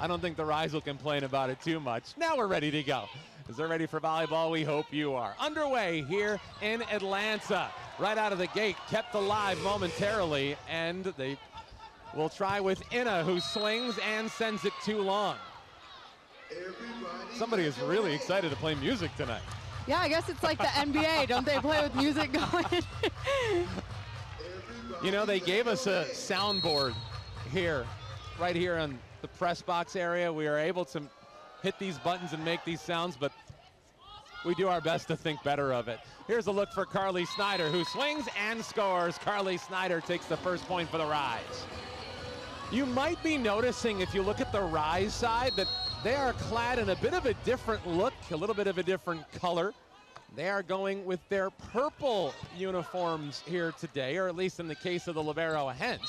I don't think the Rise will complain about it too much. Now we're ready to go. Is they're ready for volleyball? We hope you are. Underway here in Atlanta. Right out of the gate, kept alive momentarily, and they will try with Inna, who swings and sends it too long. Somebody is really excited to play music tonight. Yeah, I guess it's like the NBA. Don't they play with music going? You know, they gave us a soundboard here, right here on the press box area. We are able to hit these buttons and make these sounds, but we do our best to think better of it. Here's a look for Carly Snyder, who swings and scores. Carly Snyder takes the first point for the Rise. You might be noticing, if you look at the Rise side, that they are clad in a bit of a different look, a little bit of a different color. They are going with their purple uniforms here today, or at least in the case of the Libero Hens.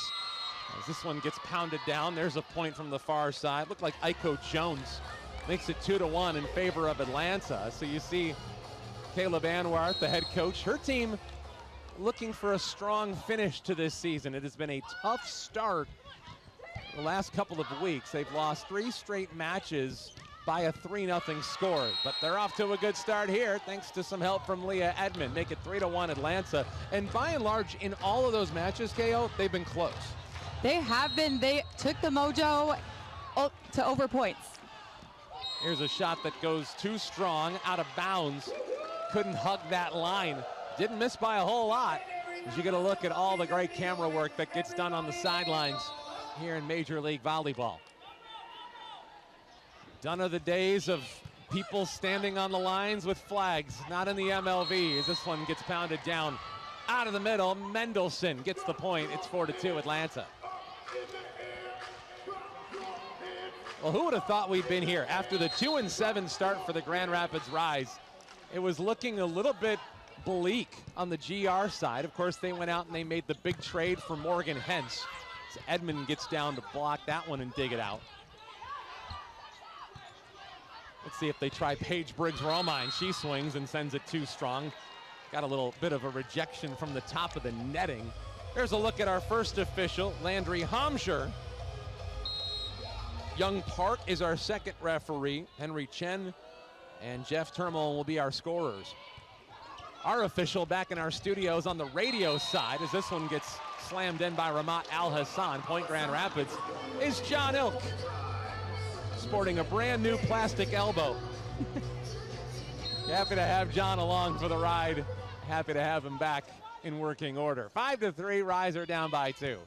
As this one gets pounded down, there's a point from the far side. Looked like Aiko Jones makes it 2-1 in favor of Atlanta. So you see Caleb Anwar, the head coach, her team looking for a strong finish to this season. It has been a tough start the last couple of weeks. They've lost 3 straight matches by a 3-0 score, but they're off to a good start here thanks to some help from Leah Edmond. Make it 3-1 Atlanta. And by and large, in all of those matches, KO, they've been close. They have been. They took the mojo to over points. Here's a shot that goes too strong, out of bounds. Couldn't hug that line. Didn't miss by a whole lot. As you get a look at all the great camera work that gets done on the sidelines here in Major League Volleyball. Done are the days of people standing on the lines with flags, not in the MLV, as this one gets pounded down out of the middle. Mendelson gets the point. It's 4-2 Atlanta. Well, who would have thought we'd been here after the 2-7 start for the Grand Rapids Rise? It was looking a little bit bleak on the GR side. Of course, they went out and they made the big trade for Morgan Hens. So Edmond gets down to block that one and dig it out. Let's see if they try Paige Briggs-Romine. She swings and sends it too strong. Got a little bit of a rejection from the top of the netting. There's a look at our first official, Landry Homsher. Young Park is our second referee. Henry Chen and Jeff Turmel will be our scorers. Our official back in our studios on the radio side, as this one gets slammed in by Ramat Al-Hassan, Point Grand Rapids, is John Ilk, sporting a brand new plastic elbow. Happy to have John along for the ride. Happy to have him back in working order. 5-3, Rise are down by 2.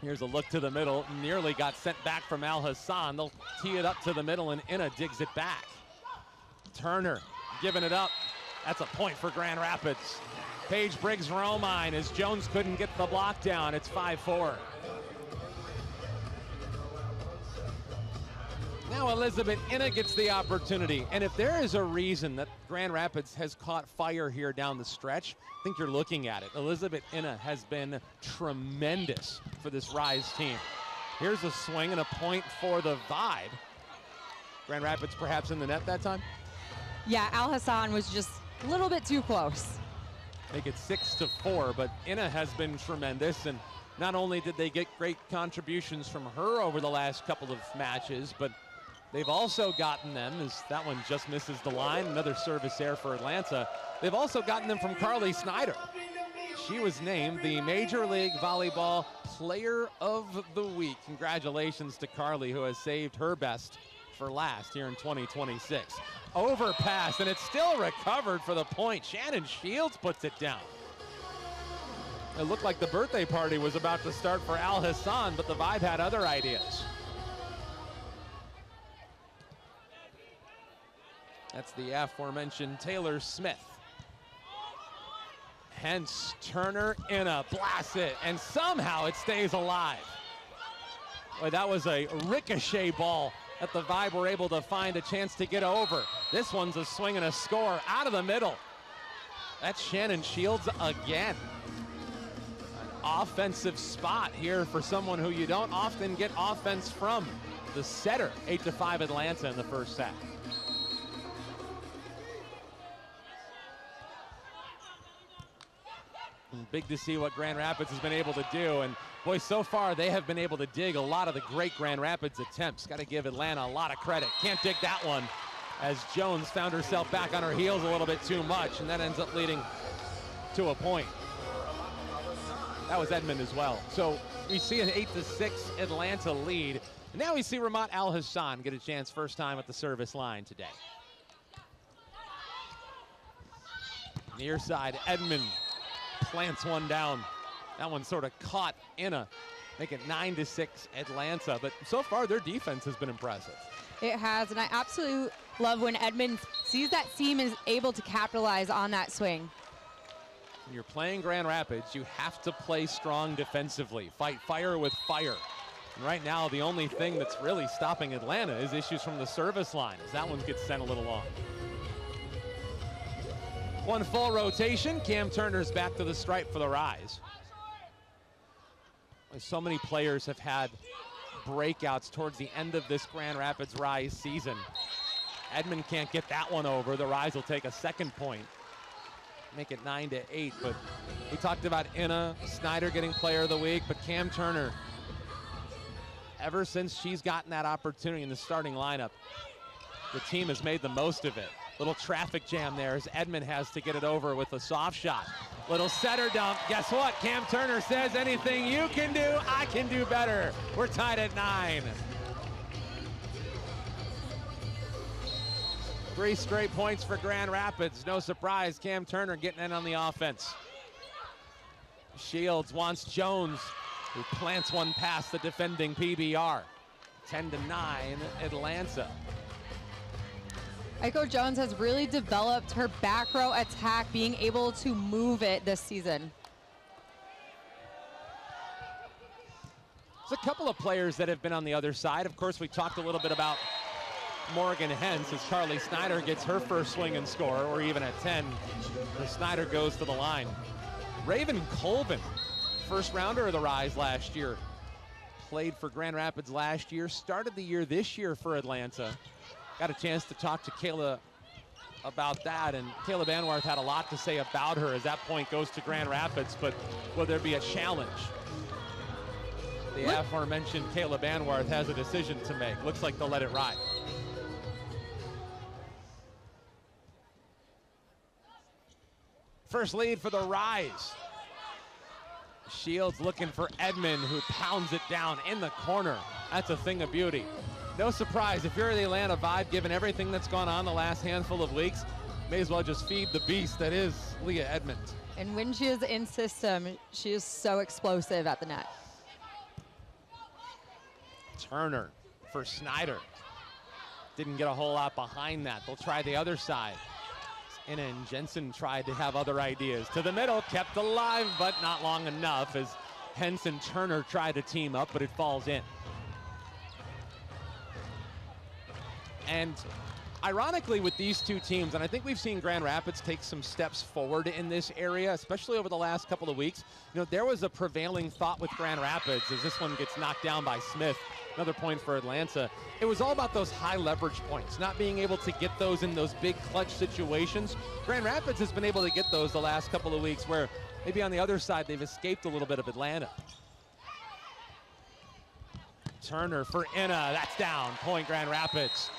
Here's a look to the middle. Nearly got sent back from Al-Hassan. They'll tee it up to the middle, and Inna digs it back. Turner giving it up. That's a point for Grand Rapids. Paige Briggs-Romine, as Jones couldn't get the block down. It's 5-4. Now Elizabeth Inna gets the opportunity. And if there is a reason that Grand Rapids has caught fire here down the stretch, I think you're looking at it. Elizabeth Inna has been tremendous for this Rise team. Here's a swing and a point for the Vibe. Grand Rapids perhaps in the net that time? Yeah, Al-Hassan was just a little bit too close. Make it 6-4, but Inna has been tremendous, and not only did they get great contributions from her over the last couple of matches, but they've also gotten them, as that one just misses the line, another service error for Atlanta. They've also gotten them from Carly Snyder. She was named the Major League Volleyball Player of the Week. Congratulations to Carly, who has saved her best for last here in 2026. Overpass, and it's still recovered for the point. Shannon Shields puts it down. It looked like the birthday party was about to start for Al-Hassan, but the Vibe had other ideas. That's the aforementioned Taylor Smith. Hence Turner, Inna blasts it, and somehow it stays alive. Boy, that was a ricochet ball that the Vibe were able to find a chance to get over. This one's a swing and a score out of the middle. That's Shannon Shields again. An offensive spot here for someone who you don't often get offense from. The setter, 8-5 Atlanta in the first set. Big to see what Grand Rapids has been able to do. And boy, so far they have been able to dig a lot of the great Grand Rapids attempts. Got to give Atlanta a lot of credit. Can't dig that one, as Jones found herself back on her heels a little bit too much, and that ends up leading to a point. That was Edmond as well. So we see an 8-6 Atlanta lead. And now we see Ramat Al-Hassan get a chance first time at the service line today. Near side, Edmond plants one down. That one sort of caught Inna, make it 9-6 Atlanta. But so far their defense has been impressive. It has, and I absolutely love when Edmond sees that seam and is able to capitalize on that swing. When you're playing Grand Rapids, you have to play strong defensively. Fight fire with fire. And right now, the only thing that's really stopping Atlanta is issues from the service line, as that one gets sent a little long. One full rotation. Cam Turner's back to the stripe for the Rise. So many players have had breakouts towards the end of this Grand Rapids Rise season. Edmond can't get that one over. The Rise will take a second point, make it 9-8. But we talked about Inna Snyder getting player of the week, but Cam Turner, ever since she's gotten that opportunity in the starting lineup, the team has made the most of it. Little traffic jam there as Edmond has to get it over with a soft shot. Little setter dump. Guess what? Cam Turner says, anything you can do, I can do better. We're tied at 9. 3 straight points for Grand Rapids. No surprise, Cam Turner getting in on the offense. Shields wants Jones, who plants one past the defending PBR. 10-9 Atlanta. Aiko Jones has really developed her back row attack, being able to move it this season. There's a couple of players that have been on the other side. Of course, we talked a little bit about Morgan Hentz as Carly Snyder gets her first swing and score, or even at 10, the Snyder goes to the line. Raven Colvin, first rounder of the Rise last year, played for Grand Rapids last year, started the year this year for Atlanta. Got a chance to talk to Kayla about that, and Kayla Banwarth had a lot to say about her as that point goes to Grand Rapids, but will there be a challenge? The aforementioned Kayla Banwarth has a decision to make. Looks like they'll let it ride. First lead for the Rise. Shields looking for Edmond, who pounds it down in the corner. That's a thing of beauty. No surprise, if you're the Atlanta Vibe, given everything that's gone on the last handful of weeks, may as well just feed the beast that is Leah Edmond. And when she is in system, she is so explosive at the net. Turner for Snyder. Didn't get a whole lot behind that. They'll try the other side. Inna and Jensen tried to have other ideas. To the middle, kept alive, but not long enough as Hentz and Turner tried to team up, but it falls in. And ironically with these two teams, and I think we've seen Grand Rapids take some steps forward in this area, especially over the last couple of weeks. You know, there was a prevailing thought with Grand Rapids as this one gets knocked down by Smith. Another point for Atlanta. It was all about those high leverage points, not being able to get those in those big clutch situations. Grand Rapids has been able to get those the last couple of weeks where maybe on the other side they've escaped a little bit of Atlanta. Turner for Inna, that's down, point Grand Rapids.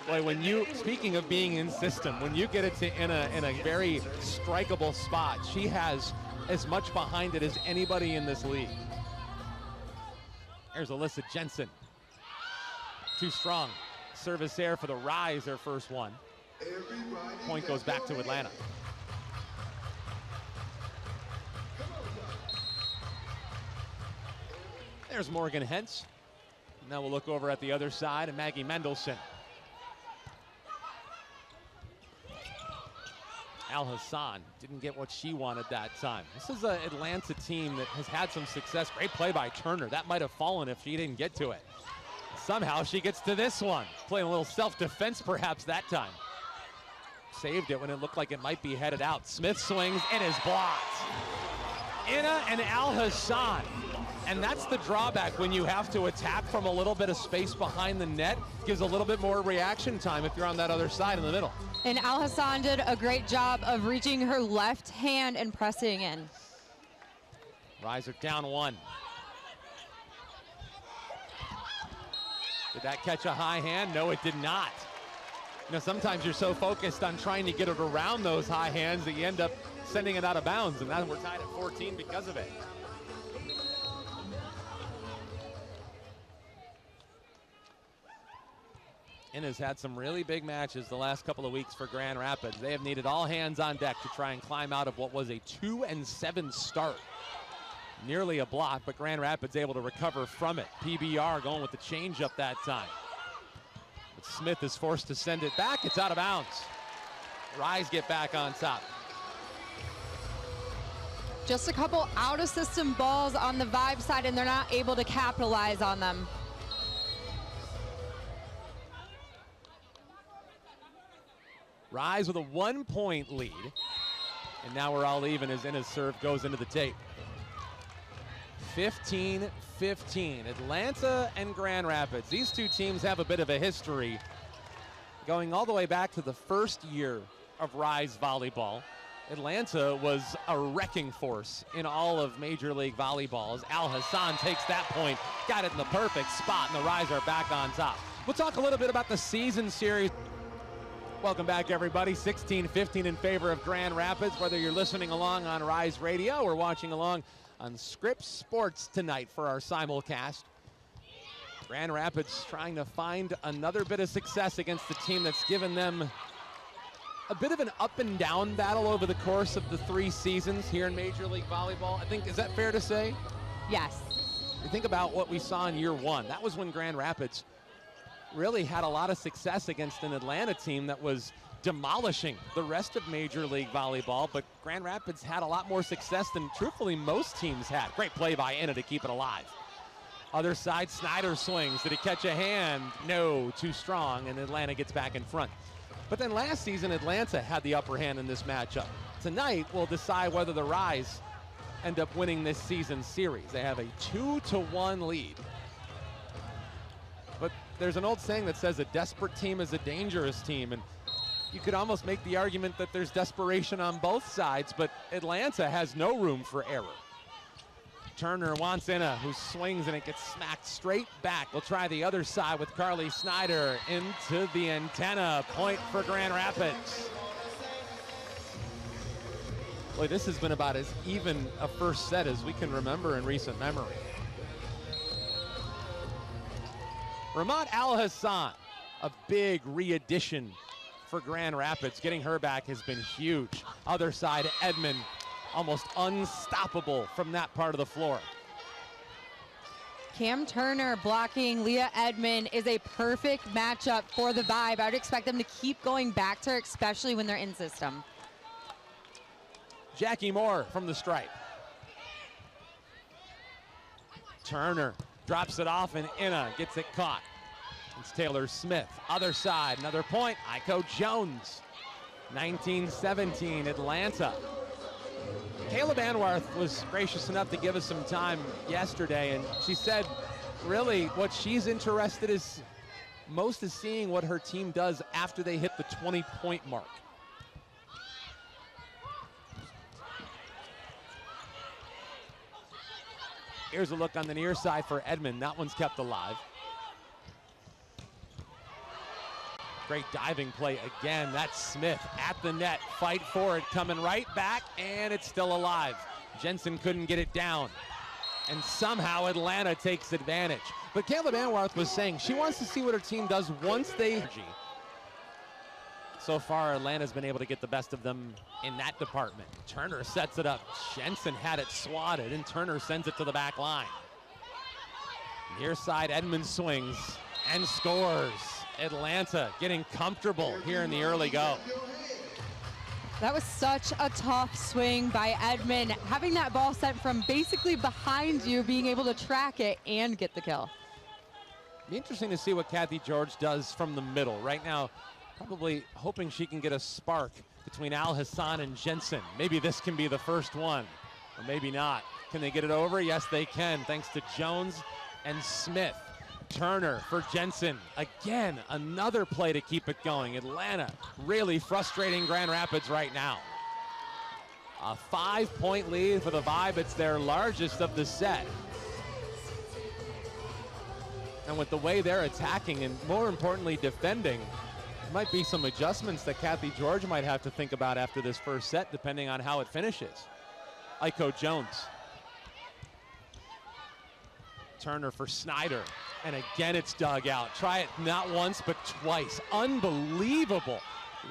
Boy, when you, speaking of being in system, when you get it to Inna in a very strikeable spot, she has as much behind it as anybody in this league. There's Alyssa Jensen. Too strong. Service there for the Rise, their first one. Point goes back to Atlanta. There's Morgan Hentz. Now we'll look over at the other side and Maggie Mendelson. Al-Hassan didn't get what she wanted that time. This is an Atlanta team that has had some success. Great play by Turner. That might have fallen if she didn't get to it. Somehow she gets to this one. Playing a little self-defense perhaps that time. Saved it when it looked like it might be headed out. Smith swings and is blocked. Inna and Al-Hassan. And that's the drawback when you have to attack from a little bit of space behind the net. Gives a little bit more reaction time if you're on that other side in the middle. And Al Hassan did a great job of reaching her left hand and pressing in. Reiser down 1. Did that catch a high hand? No, it did not. You know, sometimes you're so focused on trying to get it around those high hands that you end up sending it out of bounds, and now we're tied at 14 because of it. And has had some really big matches the last couple of weeks for Grand Rapids. They have needed all hands on deck to try and climb out of what was a 2-7 start. Nearly a block, but Grand Rapids able to recover from it. PBR going with the changeup that time. But Smith is forced to send it back. It's out of bounds. Rise get back on top. Just a couple out-of-system balls on the Vibe side, and they're not able to capitalize on them. Rise with a 1-point lead. And now we're all even as Inna's serve goes into the tape. 15-15. Atlanta and Grand Rapids. These two teams have a bit of a history going all the way back to the first year of Rise Volleyball. Atlanta was a wrecking force in all of Major League Volleyball as Al Hassan takes that point, got it in the perfect spot, and the Rise are back on top. We'll talk a little bit about the season series. Welcome back, everybody. 16-15 in favor of Grand Rapids, whether you're listening along on Rise Radio or watching along on Scripps Sports tonight for our simulcast. Grand Rapids trying to find another bit of success against the team that's given them a bit of an up and down battle over the course of the 3 seasons here in Major League Volleyball. I think, is that fair to say? Yes. You think about what we saw in year 1. That was when Grand Rapids really had a lot of success against an Atlanta team that was demolishing the rest of Major League Volleyball, but Grand Rapids had a lot more success than, truthfully, most teams had. Great play by Inna to keep it alive. Other side, Snyder swings. Did he catch a hand? No, too strong, and Atlanta gets back in front. But then last season, Atlanta had the upper hand in this matchup. Tonight, we'll decide whether the Rise end up winning this season's series. They have a 2-1 lead. But there's an old saying that says a desperate team is a dangerous team, and you could almost make the argument that there's desperation on both sides, but Atlanta has no room for error. Turner wants Inna, who swings and it gets smacked straight back. We'll try the other side with Carly Snyder into the antenna. Point for Grand Rapids. Boy, this has been about as even a first set as we can remember in recent memory. Ramat Al Hassan, a big re-addition for Grand Rapids. Getting her back has been huge. Other side, Edmond, almost unstoppable from that part of the floor. Cam Turner blocking Leah Edmond is a perfect matchup for the Vibe. I would expect them to keep going back to her, especially when they're in system. Jackie Moore from the stripe. Turner drops it off, and Inna gets it caught. It's Taylor Smith. Other side, another point. Aiko Jones. 19-17, Atlanta. Caleb Anwarth was gracious enough to give us some time yesterday, and she said really what she's interested is most is seeing what her team does after they hit the 20-point mark. Here's a look on the near side for Edmond. That one's kept alive. Great diving play again. That's Smith at the net. Fight for it, coming right back, and it's still alive. Jensen couldn't get it down. And somehow Atlanta takes advantage. But Caleb Anwarth was saying she wants to see what her team does once they... So far, Atlanta's been able to get the best of them in that department. Turner sets it up. Jensen had it swatted, and Turner sends it to the back line. Near side, Edmond swings and scores. Atlanta getting comfortable here in the early go. That was such a tough swing by Edmond. Having that ball sent from basically behind you, being able to track it and get the kill. Be interesting to see what Kathy George does from the middle. Right now, probably hoping she can get a spark between Al Hassan and Jensen. Maybe this can be the first one. Or maybe not. Can they get it over? Yes, they can, thanks to Jones and Smith. Turner for Jensen. Again, another play to keep it going. Atlanta really frustrating Grand Rapids right now. A 5-point lead for the Vibe. It's their largest of the set. And with the way they're attacking and more importantly defending, might be some adjustments that Kathy George might have to think about after this first set, depending on how it finishes. Aiko Jones. Turner for Snyder. And again, it's dug out. Try it not once, but twice. Unbelievable.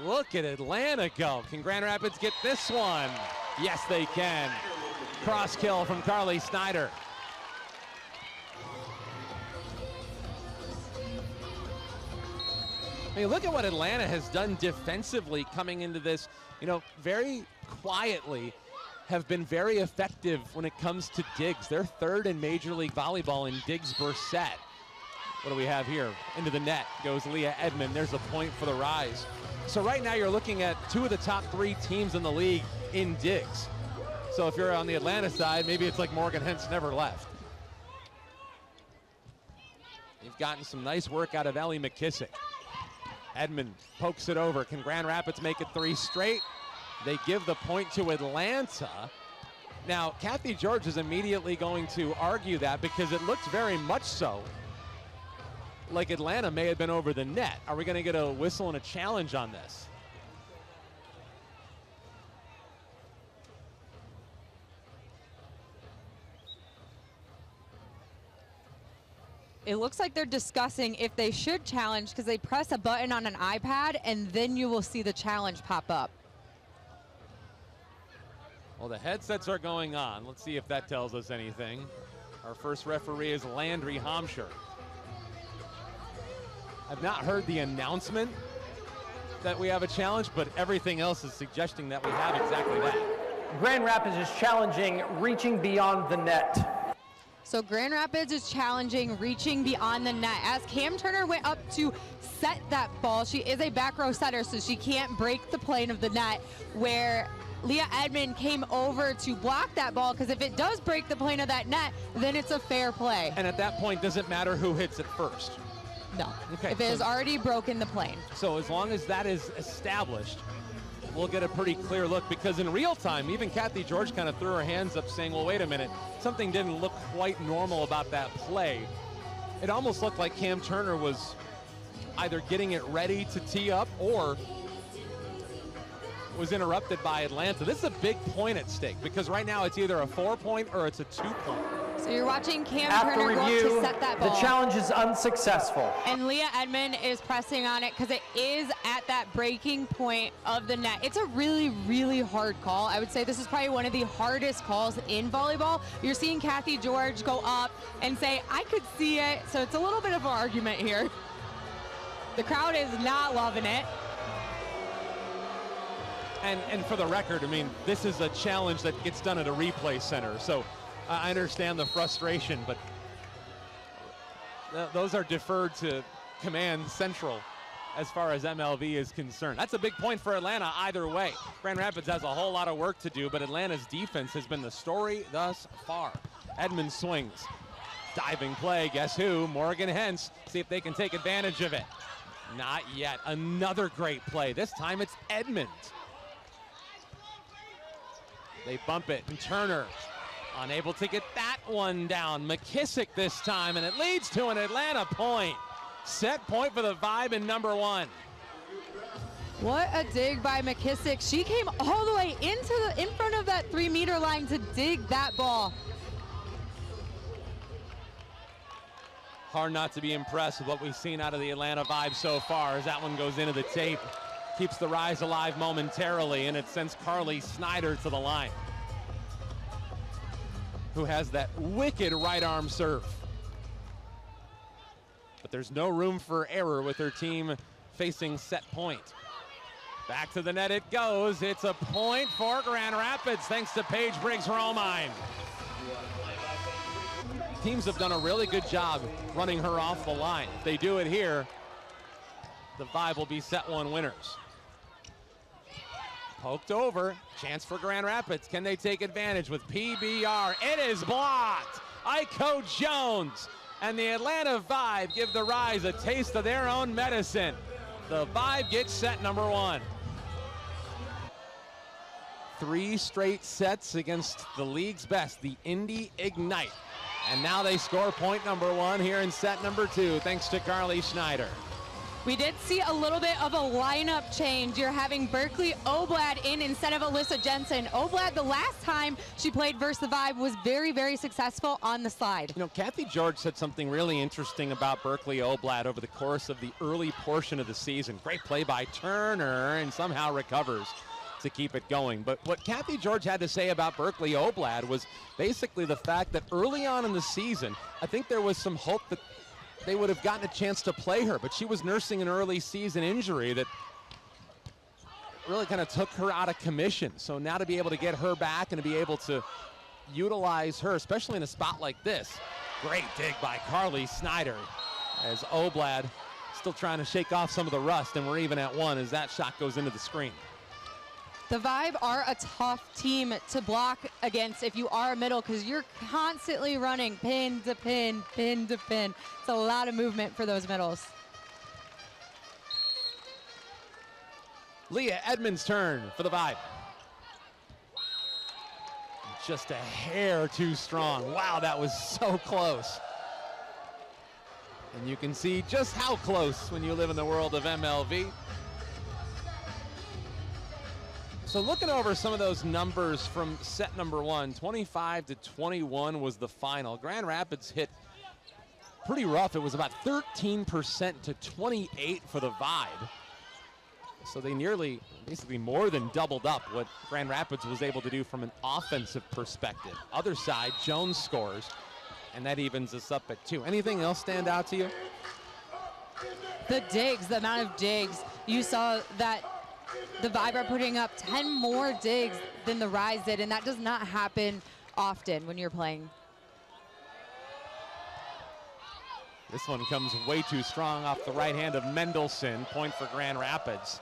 Look at Atlanta go. Can Grand Rapids get this one? Yes, they can. Cross kill from Carly Snyder. I mean, look at what Atlanta has done defensively coming into this, you know, very quietly have been very effective when it comes to digs. They're third in Major League Volleyball in digs per set. What do we have here? Into the net goes Leah Edmond. There's a point for the Rise. So right now you're looking at two of the top 3 teams in the league in digs. So if you're on the Atlanta side, maybe it's like Morgan Hentz never left. You've gotten some nice work out of Ellie McKissick. Edmond pokes it over. Can Grand Rapids make it 3 straight? They give the point to Atlanta. Now, Kathy George is immediately going to argue that because it looks very much so like Atlanta may have been over the net. Are we going to get a whistle and a challenge on this? It looks like they're discussing if they should challenge because they press a button on an iPad and then you will see the challenge pop up. Well, the headsets are going on. Let's see if that tells us anything. Our first referee is Landry Homscher. I've not heard the announcement that we have a challenge, but everything else is suggesting that we have exactly that. Grand Rapids is challenging reaching beyond the net. So Grand Rapids is challenging reaching beyond the net. As Cam Turner went up to set that ball, she is a back row setter, so she can't break the plane of the net, where Leah Edmond came over to block that ball, because if it does break the plane of that net, then it's a fair play. And at that point, does it matter who hits it first? No. Okay, if it has already broken the plane. So as long as that is established, we'll get a pretty clear look, because in real time, even Kathy George kind of threw her hands up saying, well, wait a minute, something didn't look quite normal about that play. It almost looked like Cam Turner was either getting it ready to tee up or was interrupted by Atlanta. This is a big point at stake, because right now it's either a 4-point or it's a 2-point. So you're watching Cam After Turner review, go up to set that ball. the challenge is unsuccessful. And Leah Edmond is pressing on it because it is at that breaking point of the net. It's a really, really hard call. I would say this is probably one of the hardest calls in volleyball. You're seeing Kathy George go up and say, I could see it. So it's a little bit of an argument here. The crowd is not loving it. And for the record, I mean, this is a challenge that gets done at a replay center. So I understand the frustration, but those are deferred to Command Central as far as MLV is concerned. That's a big point for Atlanta either way. Grand Rapids has a whole lot of work to do, but Atlanta's defense has been the story thus far. Edmond swings. Diving play, guess who? Morgan Hentz. See if they can take advantage of it. Not yet. Another great play. This time it's Edmond. They bump it, and Turner unable to get that one down. McKissick this time, and it leads to an Atlanta point. Set point for the Vibe in number 1. What a dig by McKissick. She came all the way in front of that 3-meter line to dig that ball. Hard not to be impressed with what we've seen out of the Atlanta Vibe so far, as that one goes into the tape. Keeps the Rise alive momentarily, and it sends Carly Snyder to the line, who has that wicked right arm serve. But there's no room for error with her team facing set point. Back to the net it goes. It's a point for Grand Rapids thanks to Paige Briggs-Romine. Teams have done a really good job running her off the line. If they do it here, the Vibe will be set 1 winners. Poked over, chance for Grand Rapids. Can they take advantage with PBR? It is blocked. Iko Jones and the Atlanta Vibe give the Rise a taste of their own medicine. The Vibe gets set number 1. 3 straight sets against the league's best, the Indy Ignite. And now they score point number 1 here in set number 2, thanks to Carly Schneider. We did see a little bit of a lineup change. You're having Berkeley Oblad in instead of Alyssa Jensen. Oblad, the last time she played versus the Vibe, was very, very successful on the slide. You know, Kathy George said something really interesting about Berkeley Oblad over the course of the early portion of the season. Great play by Turner, and somehow recovers to keep it going. But what Kathy George had to say about Berkeley Oblad was basically the fact that early on in the season, I think there was some hope that they would have gotten a chance to play her, but she was nursing an early season injury that really kind of took her out of commission. So now to be able to get her back and to be able to utilize her, especially in a spot like this. Great dig by Carly Snyder as Oblad still trying to shake off some of the rust, and we're even at 1 as that shot goes into the screen. The Vibe are a tough team to block against if you are a middle, because you're constantly running pin to pin, pin to pin. It's a lot of movement for those middles. Leah Edmonds' turn for the Vibe. Just a hair too strong. Wow, that was so close. And you can see just how close when you live in the world of MLV. So looking over some of those numbers from set number 1, 25-21 was the final. Grand Rapids hit pretty rough. It was about 13% to 28 for the Vibe. So they nearly, basically more than doubled up what Grand Rapids was able to do from an offensive perspective. Other side, Jones scores, and that evens us up at 2. Anything else stand out to you? The digs, the amount of digs. You saw that the Vibe are putting up 10 more digs than the Rise did, and that does not happen often when you're playing. This one comes way too strong off the right hand of Mendelson. Point for Grand Rapids.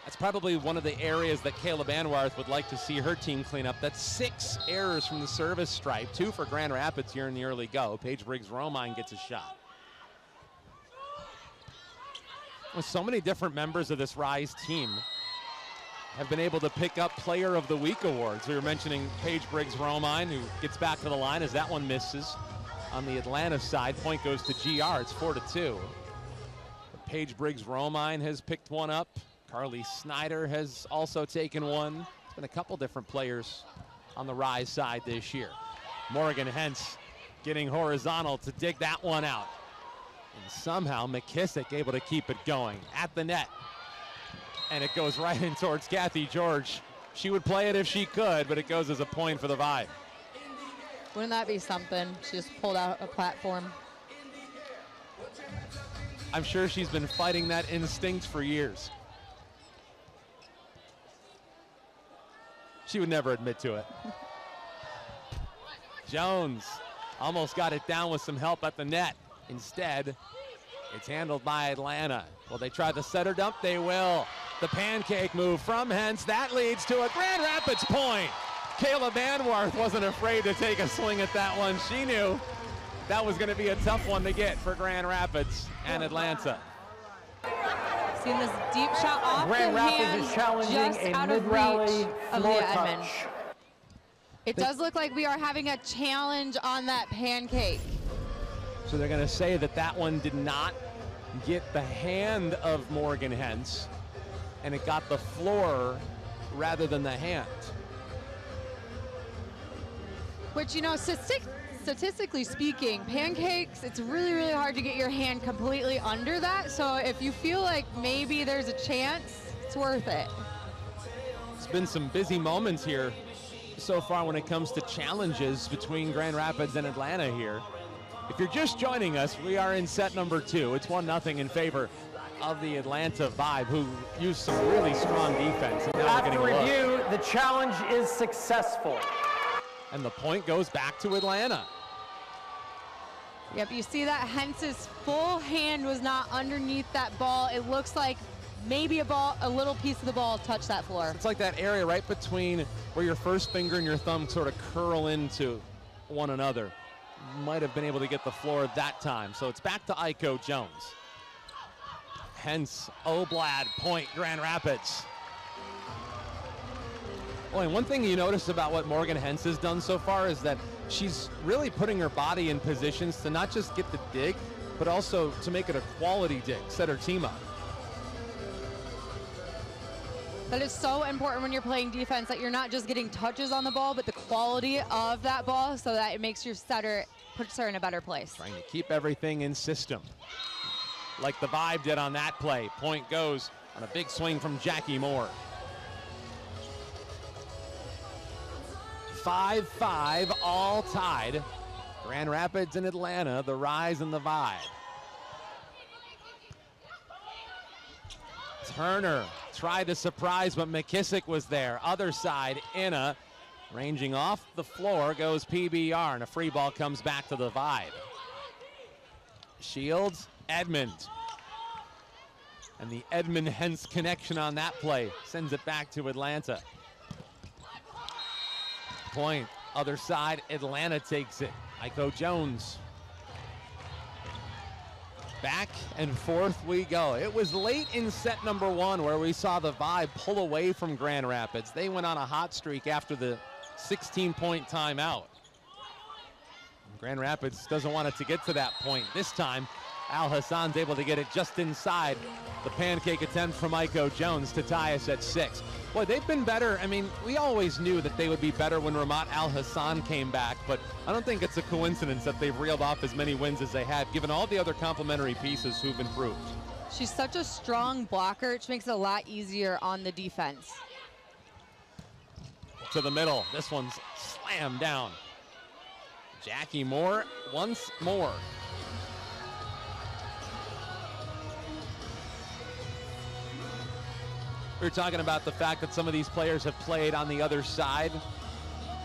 That's probably one of the areas that Caleb Anwarth would like to see her team clean up. That's 6 errors from the service stripe, 2 for Grand Rapids here in the early go. Paige Briggs-Romine gets a shot. With so many different members of this Rise team have been able to pick up Player of the Week awards. We were mentioning Paige Briggs-Romine, who gets back to the line as that one misses. On the Atlanta side, point goes to GR. It's 4-2. But Paige Briggs-Romine has picked one up. Carly Snyder has also taken one. It's been a couple different players on the Rise side this year. Morgan Hentz getting horizontal to dig that one out. And somehow McKissick able to keep it going at the net. And it goes right in towards Kathy George. She would play it if she could, but it goes as a point for the Vibe. Wouldn't that be something? She just pulled out a platform. I'm sure she's been fighting that instinct for years. She would never admit to it. Jones almost got it down with some help at the net. Instead, it's handled by Atlanta. Will they try the setter dump? They will. The pancake move from Hentz. That leads to a Grand Rapids point. Caleb Anwarth wasn't afraid to take a swing at that one. She knew that was going to be a tough one to get for Grand Rapids and Atlanta. Seeing this deep shot off Grand the Rapids hand, is challenging just a out of mid-rally reach of floor Leah Edmonds. touch. It does look like we are having a challenge on that pancake. So they're going to say that that one did not get the hand of Morgan Hentz, and it got the floor rather than the hand. Which, you know, statistically speaking, pancakes, it's really, really hard to get your hand completely under that. So if you feel like maybe there's a chance, it's worth it. It's been some busy moments here so far when it comes to challenges between Grand Rapids and Atlanta here. If you're just joining us, we are in set number 2. It's 1-0 in favor of the Atlanta Vibe, who used some really strong defense. And now After review, the challenge is successful. And the point goes back to Atlanta. Yep, you see that Hentz's full hand was not underneath that ball. It looks like maybe a little piece of the ball touch that floor. It's like that area right between where your first finger and your thumb sort of curl into one another. Might have been able to get the floor that time. So it's back to Aiko Jones. Hence, Oblad, point, Grand Rapids. Well, and one thing you notice about what Morgan Hens has done so far is that she's really putting her body in positions to not just get the dig, but also to make it a quality dig, set her team up. That is so important when you're playing defense, that you're not just getting touches on the ball, but the quality of that ball, so that it makes your setter, puts her in a better place. Trying to keep everything in system, like the Vibe did on that play. Point goes on a big swing from Jackie Moore. 5-5, all tied. Grand Rapids and Atlanta, the Rise and the Vibe. Turner tried to surprise, but McKissick was there. Other side, Inna, ranging off the floor, goes PBR, and a free ball comes back to the Vibe. Shields, Edmond. And the Edmond-Hens connection on that play sends it back to Atlanta. Point, other side, Atlanta takes it. Aiko Jones. Back and forth we go. It was late in set number one where we saw the Vibe pull away from Grand Rapids. They went on a hot streak after the 16-point timeout. Grand Rapids doesn't want it to get to that point. This time, Al Hassan's able to get it just inside the pancake attempt from Aiko Jones to tie us at 6. Boy, they've been better. I mean, we always knew that they would be better when Ramat Al Hassan came back, but I don't think it's a coincidence that they've reeled off as many wins as they have, given all the other complementary pieces who've improved. She's such a strong blocker, which makes it a lot easier on the defense. To the middle, this one's slammed down. Jackie Moore once more. We were talking about the fact that some of these players have played on the other side.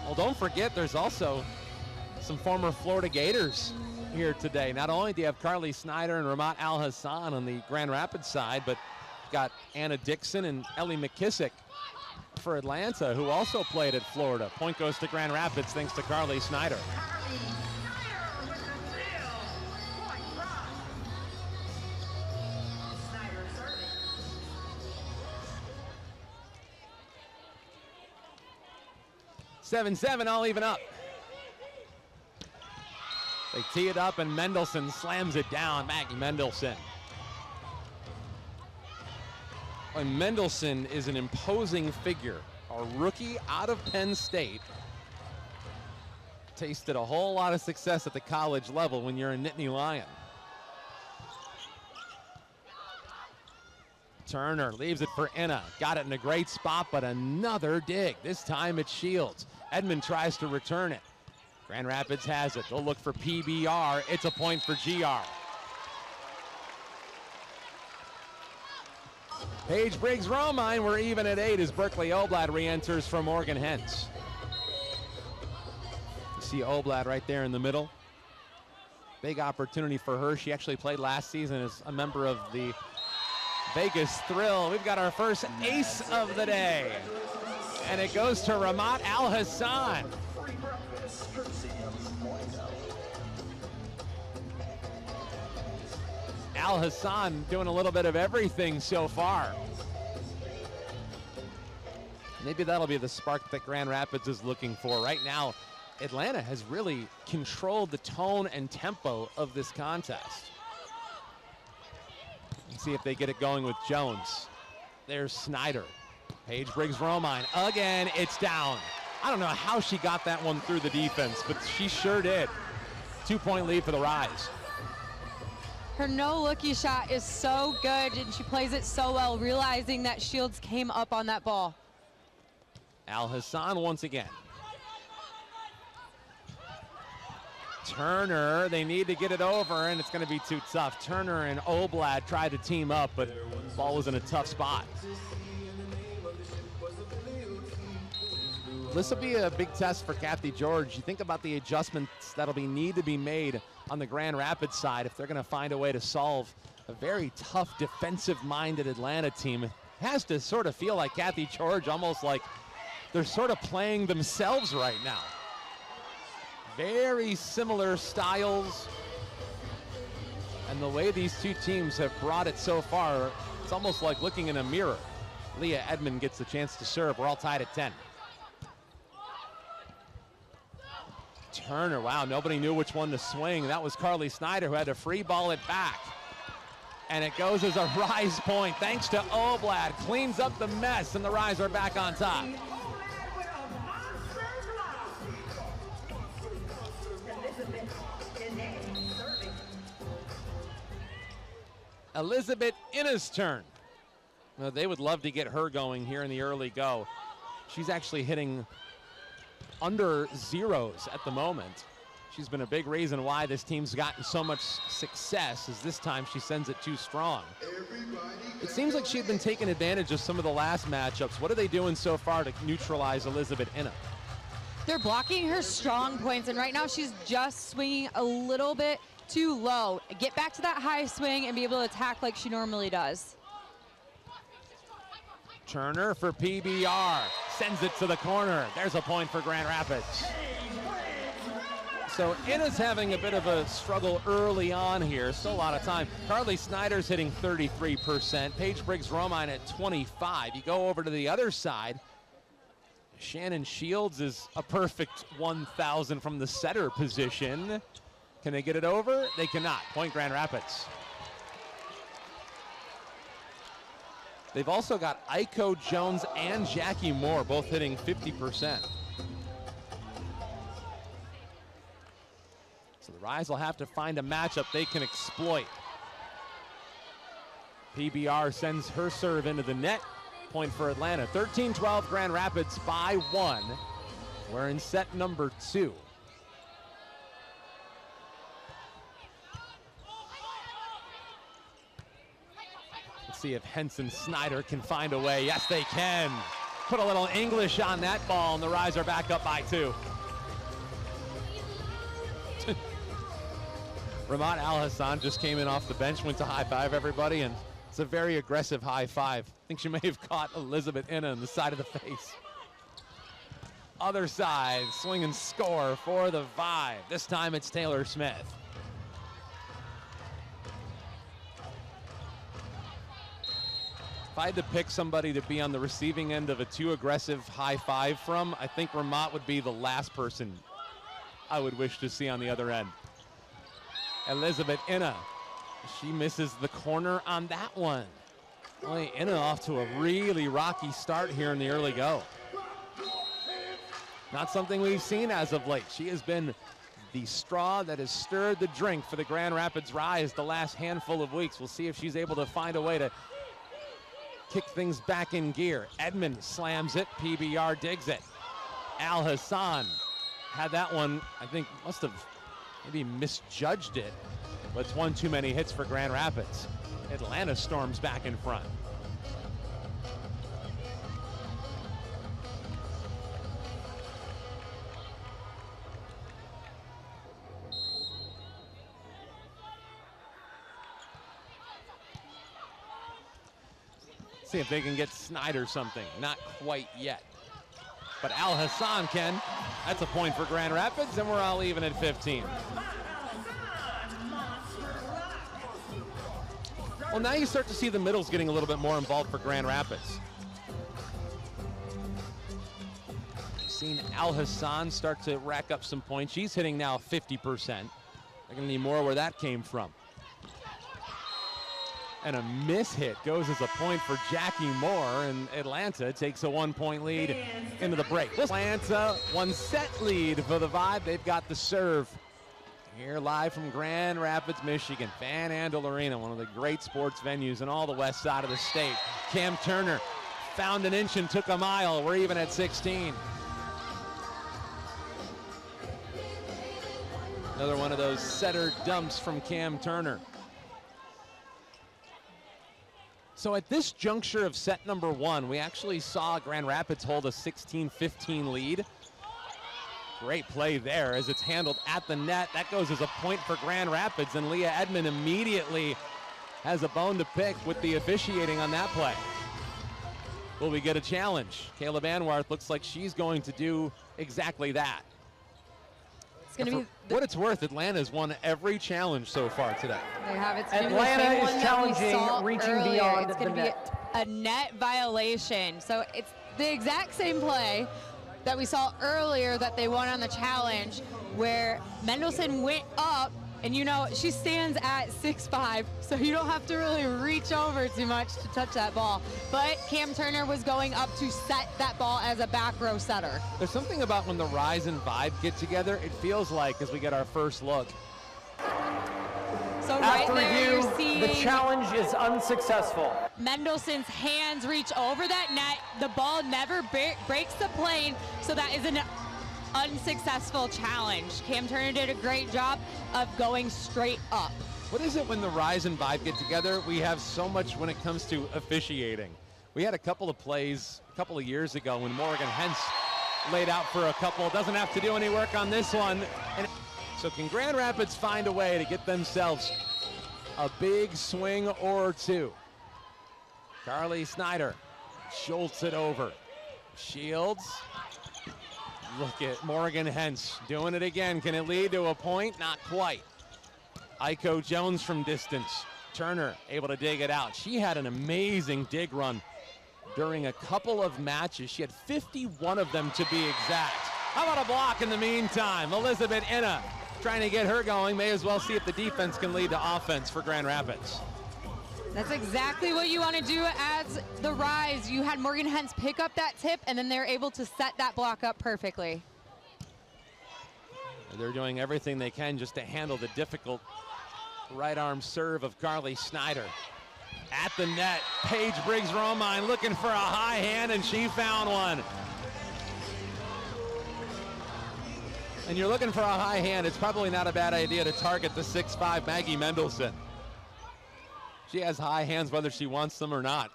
Well, don't forget, there's also some former Florida Gators here today. Not only do you have Carly Snyder and Ramat Al Hassan on the Grand Rapids side, but you've got Anna Dixon and Ellie McKissick for Atlanta, who also played at Florida. Point goes to Grand Rapids thanks to Carly Snyder. Seven, all even up. They tee it up and Mendelson slams it down. Maggie Mendelson. And Mendelson is an imposing figure. A rookie out of Penn State. Tasted a whole lot of success at the college level when you're a Nittany Lion. Turner leaves it for Inna. Got it in a great spot, but another dig. This time it's Shields. Edmond tries to return it. Grand Rapids has it. They'll look for PBR. It's a point for GR. Paige Briggs-Romine, we're even at 8 as Berkeley Oblad re-enters for Morgan Hens. You see Oblad right there in the middle. Big opportunity for her. She actually played last season as a member of the Vegas Thrill. We've got our first ace of the day. And it goes to Ramat Al Hassan. Al Hassan doing a little bit of everything so far. Maybe that'll be the spark that Grand Rapids is looking for. Right now, Atlanta has really controlled the tone and tempo of this contest. Let's see if they get it going with Jones. There's Snyder. Paige Briggs-Romine again, it's down. I don't know how she got that one through the defense, but she sure did. 2-point lead for the Rise. Her no-looky shot is so good, and she plays it so well, realizing that Shields came up on that ball. Al Hassan once again. Turner, they need to get it over, and it's going to be too tough. Turner and Oblad tried to team up, but the ball was in a tough spot. This will be a big test for Kathy George. You think about the adjustments that'll need to be made on the Grand Rapids side if they're going to find a way to solve a very tough defensive-minded Atlanta team. It has to sort of feel like Kathy George, almost like they're sort of playing themselves right now. Very similar styles. And the way these two teams have brought it so far, it's almost like looking in a mirror. Leah Edmond gets the chance to serve. We're all tied at 10. Turner, wow, nobody knew which one to swing. That was Carly Snyder who had to free ball it back. And it goes as a Rise point, thanks to Oblad. Cleans up the mess, and the Rise are back on top. Elizabeth Inna's turn. Well, they would love to get her going here in the early go. She's actually hitting under zeros at the moment. She's been a big reason why this team's gotten so much success, as this time she sends it too strong. It seems like she'd been taking advantage of some of the last matchups. What are they doing so far to neutralize Elizabeth Inna? They're blocking her strong points, and right now she's just swinging a little bit too low. Get back to that high swing and be able to attack like she normally does. Turner for PBR, sends it to the corner. There's a point for Grand Rapids. So Inna's having a bit of a struggle early on here, still a lot of time. Carly Snyder's hitting 33%, Paige Briggs-Romine at 25. You go over to the other side, Shannon Shields is a perfect 1,000 from the setter position. Can they get it over? They cannot. Point Grand Rapids. They've also got Aiko Jones and Jackie Moore both hitting 50%. So the Rise will have to find a matchup they can exploit. PBR sends her serve into the net. Point for Atlanta. 13-12 Grand Rapids by 1. We're in set number 2. See if Henson Snyder can find a way. Yes, they can. Put a little English on that ball, and the Rise are back up by 2. Ramat Al-Hassan just came in off the bench, went to high five everybody, and it's a very aggressive high five. I think she may have caught Elizabeth Inna in the side of the face. Other side, swing and score for the Vibe. This time it's Taylor Smith. If I had to pick somebody to be on the receiving end of a too aggressive high five from, I think Ramat would be the last person I would wish to see on the other end. Elizabeth Inna, she misses the corner on that one. Boy, Inna off to a really rocky start here in the early go. Not something we've seen as of late. She has been the straw that has stirred the drink for the Grand Rapids Rise the last handful of weeks. We'll see if she's able to find a way to kick things back in gear. Edmond slams it, PBR digs it. Al-Hassan had that one, I think must have maybe misjudged it, but it's one too many hits for Grand Rapids. Atlanta storms back in front. See if they can get Snyder something. Not quite yet. But Al-Hassan can. That's a point for Grand Rapids, and we're all even at 15. Well, now you start to see the middles getting a little bit more involved for Grand Rapids. You've seen Al-Hassan start to rack up some points. She's hitting now 50%. They're going to need more where that came from. And a miss hit goes as a point for Jackie Moore, and Atlanta takes a 1-point lead into the break. Atlanta, 1-set lead for the Vibe. They've got the serve. Here live from Grand Rapids, Michigan. Van Andel Arena, one of the great sports venues in all the west side of the state. Cam Turner found an inch and took a mile. We're even at 16. Another one of those setter dumps from Cam Turner. So at this juncture of set number 1, we actually saw Grand Rapids hold a 16-15 lead. Great play there as it's handled at the net. That goes as a point for Grand Rapids, and Leah Edmond immediately has a bone to pick with the officiating on that play. Will we get a challenge? Caleb Anwarth looks like she's going to do exactly that. It's going to be what it's worth, Atlanta's won every challenge so far today. They have. It's Atlanta is challenging, reaching beyond It's going the to be net. a net violation. So it's the exact same play that we saw earlier that they won on the challenge, where Mendelson went up, and you know, she stands at 6'5", so you don't have to really reach over too much to touch that ball. But Cam Turner was going up to set that ball as a back row setter. There's something about when the Rise and Vibe get together, it feels like, as we get our first look. So right After there, review, you're seeing the challenge is unsuccessful. Mendelson's hands reach over that net. The ball never breaks the plane, so that is an unsuccessful challenge. Cam Turner did a great job of going straight up. What is it when the Rise and Vibe get together? We have so much when it comes to officiating. We had a couple of plays a couple of years ago when Morgan Hens laid out for a couple. Doesn't have to do any work on this one. And so can Grand Rapids find a way to get themselves a big swing or two? Carly Snyder jolts it over. Shields. Look at Morgan Hens doing it again. Can it lead to a point? Not quite. Aiko Jones from distance. Turner able to dig it out. She had an amazing dig run during a couple of matches. She had 51 of them to be exact. How about a block in the meantime? Elizabeth Inna trying to get her going. May as well see if the defense can lead to offense for Grand Rapids. That's exactly what you want to do as the Rise. You had Morgan Hens pick up that tip, and then they're able to set that block up perfectly. They're doing everything they can just to handle the difficult right arm serve of Carly Snyder. At the net, Paige Briggs-Romine looking for a high hand, and she found one. And you're looking for a high hand, it's probably not a bad idea to target the 6'5" Maggie Mendelson. She has high hands whether she wants them or not.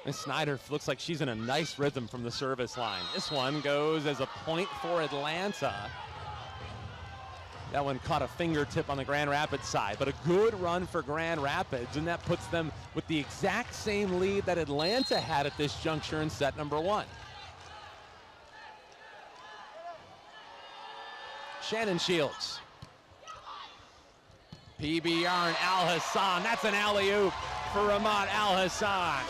And Snyder looks like she's in a nice rhythm from the service line. This one goes as a point for Atlanta. That one caught a fingertip on the Grand Rapids side, but a good run for Grand Rapids, and that puts them with the exact same lead that Atlanta had at this juncture in set number 1. Shannon Shields. PBR and Al Hassan. That's an alley-oop for Ramat Al Hassan.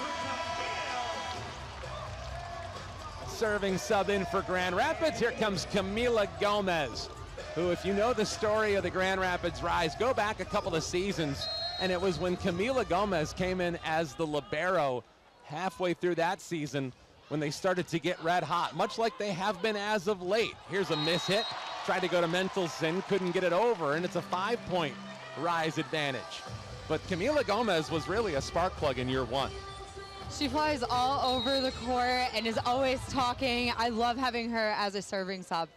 Serving sub in for Grand Rapids. Here comes Camila Gomez, who, if you know the story of the Grand Rapids Rise, go back a couple of seasons, and it was when Camila Gomez came in as the libero halfway through that season when they started to get red hot, much like they have been as of late. Here's a miss hit. Tried to go to Mendelson, couldn't get it over, and it's a 5-point Rise advantage. But Camila Gomez was really a spark plug in year 1. She flies all over the court and is always talking. I love having her as a serving sub.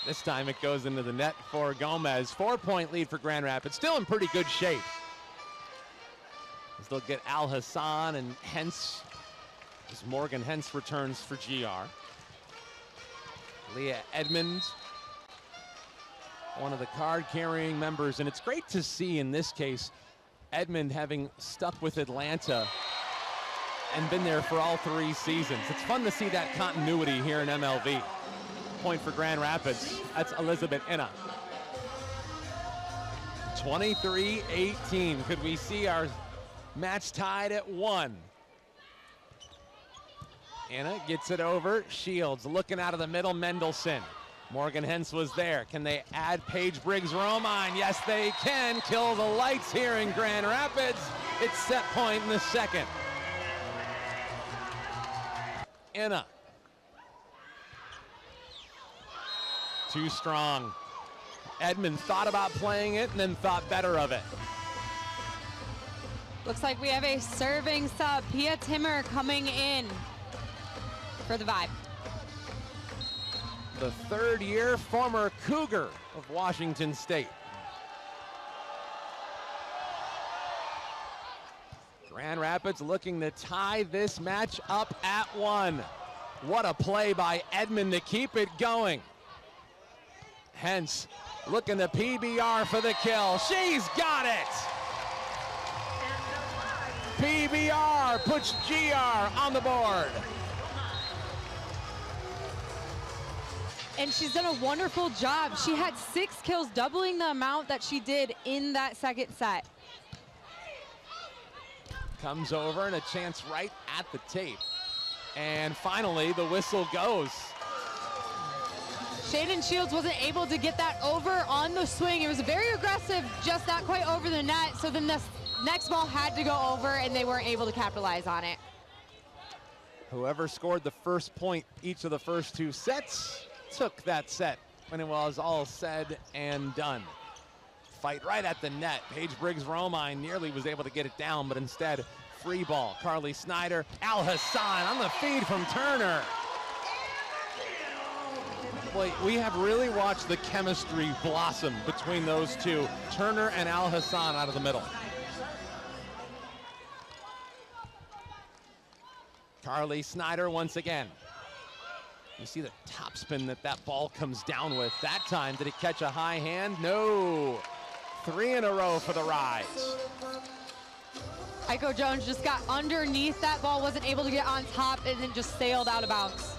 This time it goes into the net for Gomez. 4-point lead for Grand Rapids. Still in pretty good shape. As they'll get Al Hassan and Hens, as Morgan Hens returns for GR. Leah Edmond, one of the card-carrying members, and it's great to see in this case Edmond having stuck with Atlanta and been there for all 3 seasons. It's fun to see that continuity here in MLV. Point for Grand Rapids. That's Elizabeth Inna. 23-18. Could we see our match tied at 1? Inna gets it over. Shields looking out of the middle. Mendelson. Morgan Hens was there. Can they add Paige Briggs-Romine? Yes, they can. Kill the lights here in Grand Rapids. It's set point in the second. Inna. Too strong. Edmond thought about playing it and then thought better of it. Looks like we have a serving sub. Pia Timmer coming in for the Vibe. The 3rd-year former Cougar of Washington State. Grand Rapids looking to tie this match up at 1. What a play by Edmond to keep it going. Hence, looking to PBR for the kill. She's got it! PBR puts GR on the board. And she's done a wonderful job. She had 6 kills, doubling the amount that she did in that second set. Comes over and a chance right at the tape. And finally, the whistle goes. Shannon Shields wasn't able to get that over on the swing. It was very aggressive, just not quite over the net. So then the next ball had to go over and they weren't able to capitalize on it. Whoever scored the first point each of the first 2 sets took that set when it was all said and done. Fight right at the net. Paige Briggs-Romine nearly was able to get it down, but instead, free ball. Carly Snyder, Al Hassan on the feed from Turner. Boy, we have really watched the chemistry blossom between those two, Turner and Al Hassan out of the middle. Carly Snyder once again. You see the topspin that ball comes down with. That time, did it catch a high hand? No. 3 in a row for the Rise. Aiko Jones just got underneath that ball, wasn't able to get on top, and then just sailed out of bounds.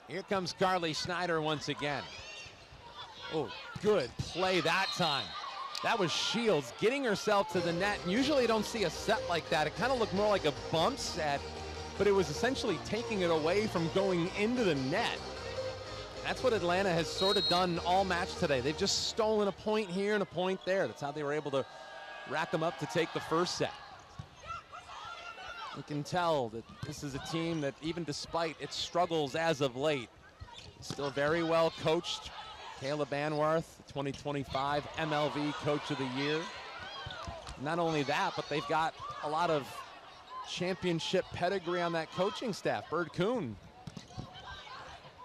Here comes Carly Snyder once again. Oh, good play that time. That was Shields getting herself to the net. Usually you don't see a set like that. It kind of looked more like a bump set, but it was essentially taking it away from going into the net. That's what Atlanta has sort of done all match today. They've just stolen a point here and a point there. That's how they were able to rack them up to take the first set. You can tell that this is a team that, even despite its struggles as of late, is still very well coached. Kayla Banwarth, 2025 MLV Coach of the Year. Not only that, but they've got a lot of championship pedigree on that coaching staff. Bird Kuhn,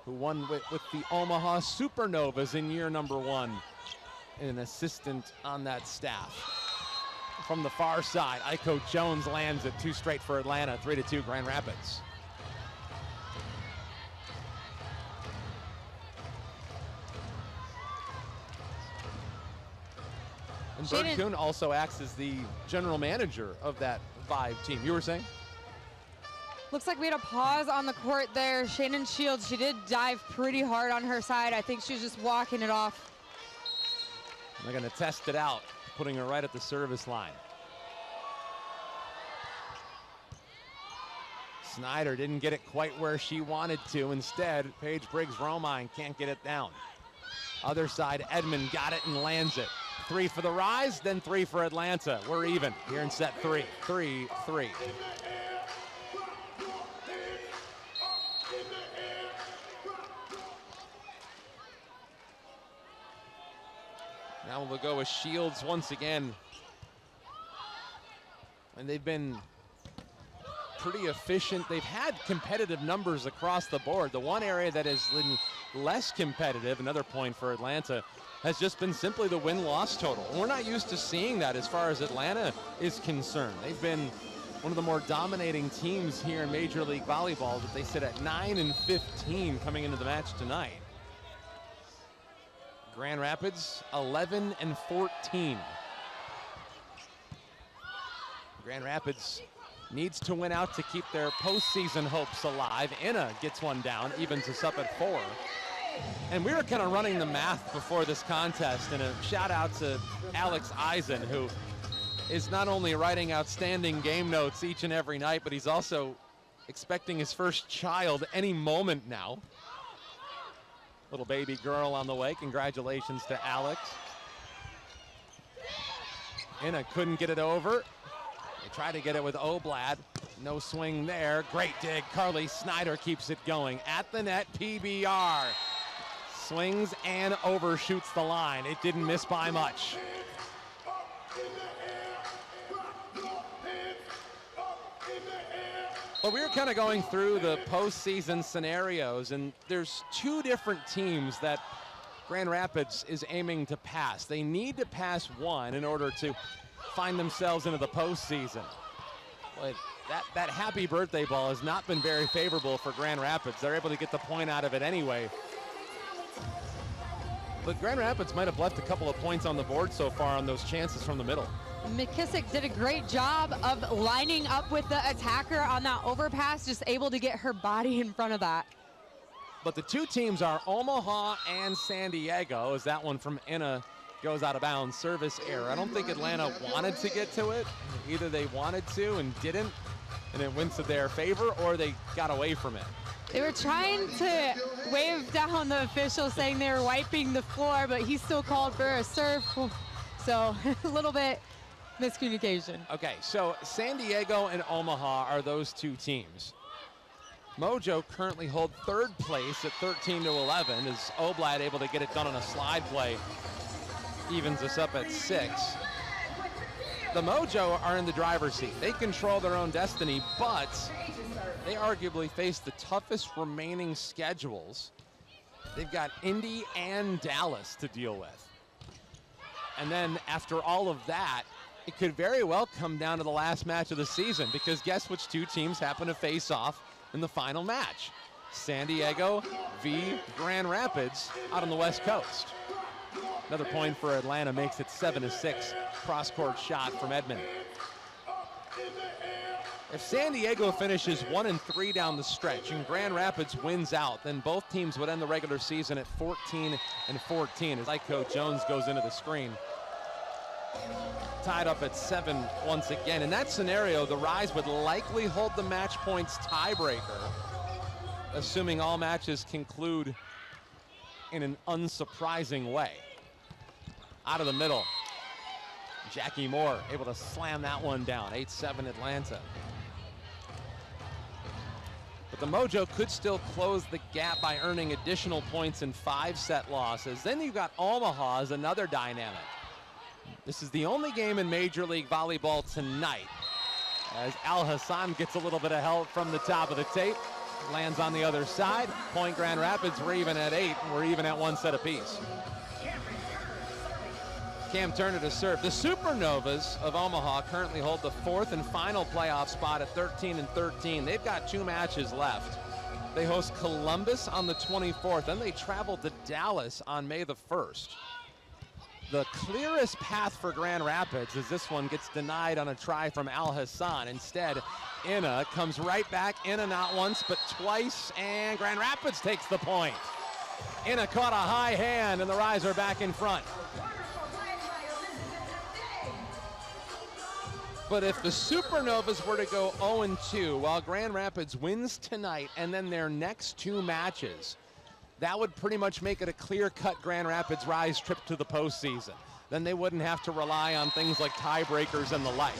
who won with the Omaha Supernovas in year number 1, an assistant on that staff. From the far side, Aiko Jones lands it 2 straight for Atlanta, 3-2 Grand Rapids. And Bird Kuhn also acts as the general manager of that Vibe team. You were saying? Looks like we had a pause on the court there. Shannon Shields, she did dive pretty hard on her side. I think she was just walking it off. They're going to test it out, putting her right at the service line. Snyder didn't get it quite where she wanted to. Instead, Paige Briggs-Romine can't get it down. Other side, Edmond got it and lands it. 3 for the Rise, then 3 for Atlanta. We're even here in set 3. 3-3. Now we'll go with Shields once again. And they've been pretty efficient. They've had competitive numbers across the board. The one area that has been less competitive, another point for Atlanta, has just been simply the win-loss total. And we're not used to seeing that as far as Atlanta is concerned. They've been one of the more dominating teams here in Major League Volleyball, but they sit at 9-15 coming into the match tonight. Grand Rapids, 11-14. Grand Rapids needs to win out to keep their postseason hopes alive. Inna gets one down, evens us up at 4. And we were kind of running the math before this contest, and a shout out to Alex Eisen, who is not only writing outstanding game notes each and every night, but he's also expecting his first child any moment now. Little baby girl on the way. Congratulations to Alex. Inna couldn't get it over. They try to get it with Oblad. No swing there. Great dig. Carly Snyder keeps it going. At the net, PBR. Swings and overshoots the line. It didn't miss by much. Well, we were kind of going through the postseason scenarios, and there's 2 different teams that Grand Rapids is aiming to pass. They need to pass one in order to find themselves into the postseason. But that happy birthday ball has not been very favorable for Grand Rapids. They're able to get the point out of it anyway. But Grand Rapids might have left a couple of points on the board so far on those chances from the middle. McKissick did a great job of lining up with the attacker on that overpass, just able to get her body in front of that. But the two teams are Omaha and San Diego, as that one from Inna goes out of bounds. Service error. I don't think Atlanta wanted to get to it. Either they wanted to and didn't, and it went to their favor, or they got away from it. They were trying to wave down the official saying they were wiping the floor, but he still called for a serve. So a little bit miscommunication. Okay, so San Diego and Omaha are those two teams. Mojo currently hold third place at 13-11. Is Oblad able to get it done on a slide play? Evens us up at 6. The Mojo are in the driver's seat. They control their own destiny, but they arguably face the toughest remaining schedules. They've got Indy and Dallas to deal with. And then after all of that, it could very well come down to the last match of the season, because guess which two teams happen to face off in the final match? San Diego v. Grand Rapids out on the West Coast. Another point for Atlanta makes it 7-6. Cross-court shot from Edmond. If San Diego finishes 1-3 down the stretch and Grand Rapids wins out, then both teams would end the regular season at 14-14 as Lyco Jones goes into the screen. Tied up at 7 once again. In that scenario, the Rise would likely hold the match points tiebreaker, assuming all matches conclude in an unsurprising way. Out of the middle, Jackie Moore able to slam that one down. 8-7 Atlanta. But the Mojo could still close the gap by earning additional points in 5-set losses. Then you've got Omaha as another dynamic. This is the only game in Major League Volleyball tonight, as Al Hassan gets a little bit of help from the top of the tape. Lands on the other side. Point Grand Rapids, we're even at 8, and we're even at 1 set apiece. Cam Turner to serve. The Supernovas of Omaha currently hold the 4th and final playoff spot at 13-13. They've got 2 matches left. They host Columbus on the 24th, then they travel to Dallas on May the 1st. The clearest path for Grand Rapids as this one gets denied on a try from Al Hassan. Instead, Inna comes right back. Inna not once, but twice, and Grand Rapids takes the point. Inna caught a high hand, and the Rise are back in front. But if the Supernovas were to go 0-2 while Grand Rapids wins tonight and then their next 2 matches, that would pretty much make it a clear-cut Grand Rapids Rise trip to the postseason. Then they wouldn't have to rely on things like tiebreakers and the like.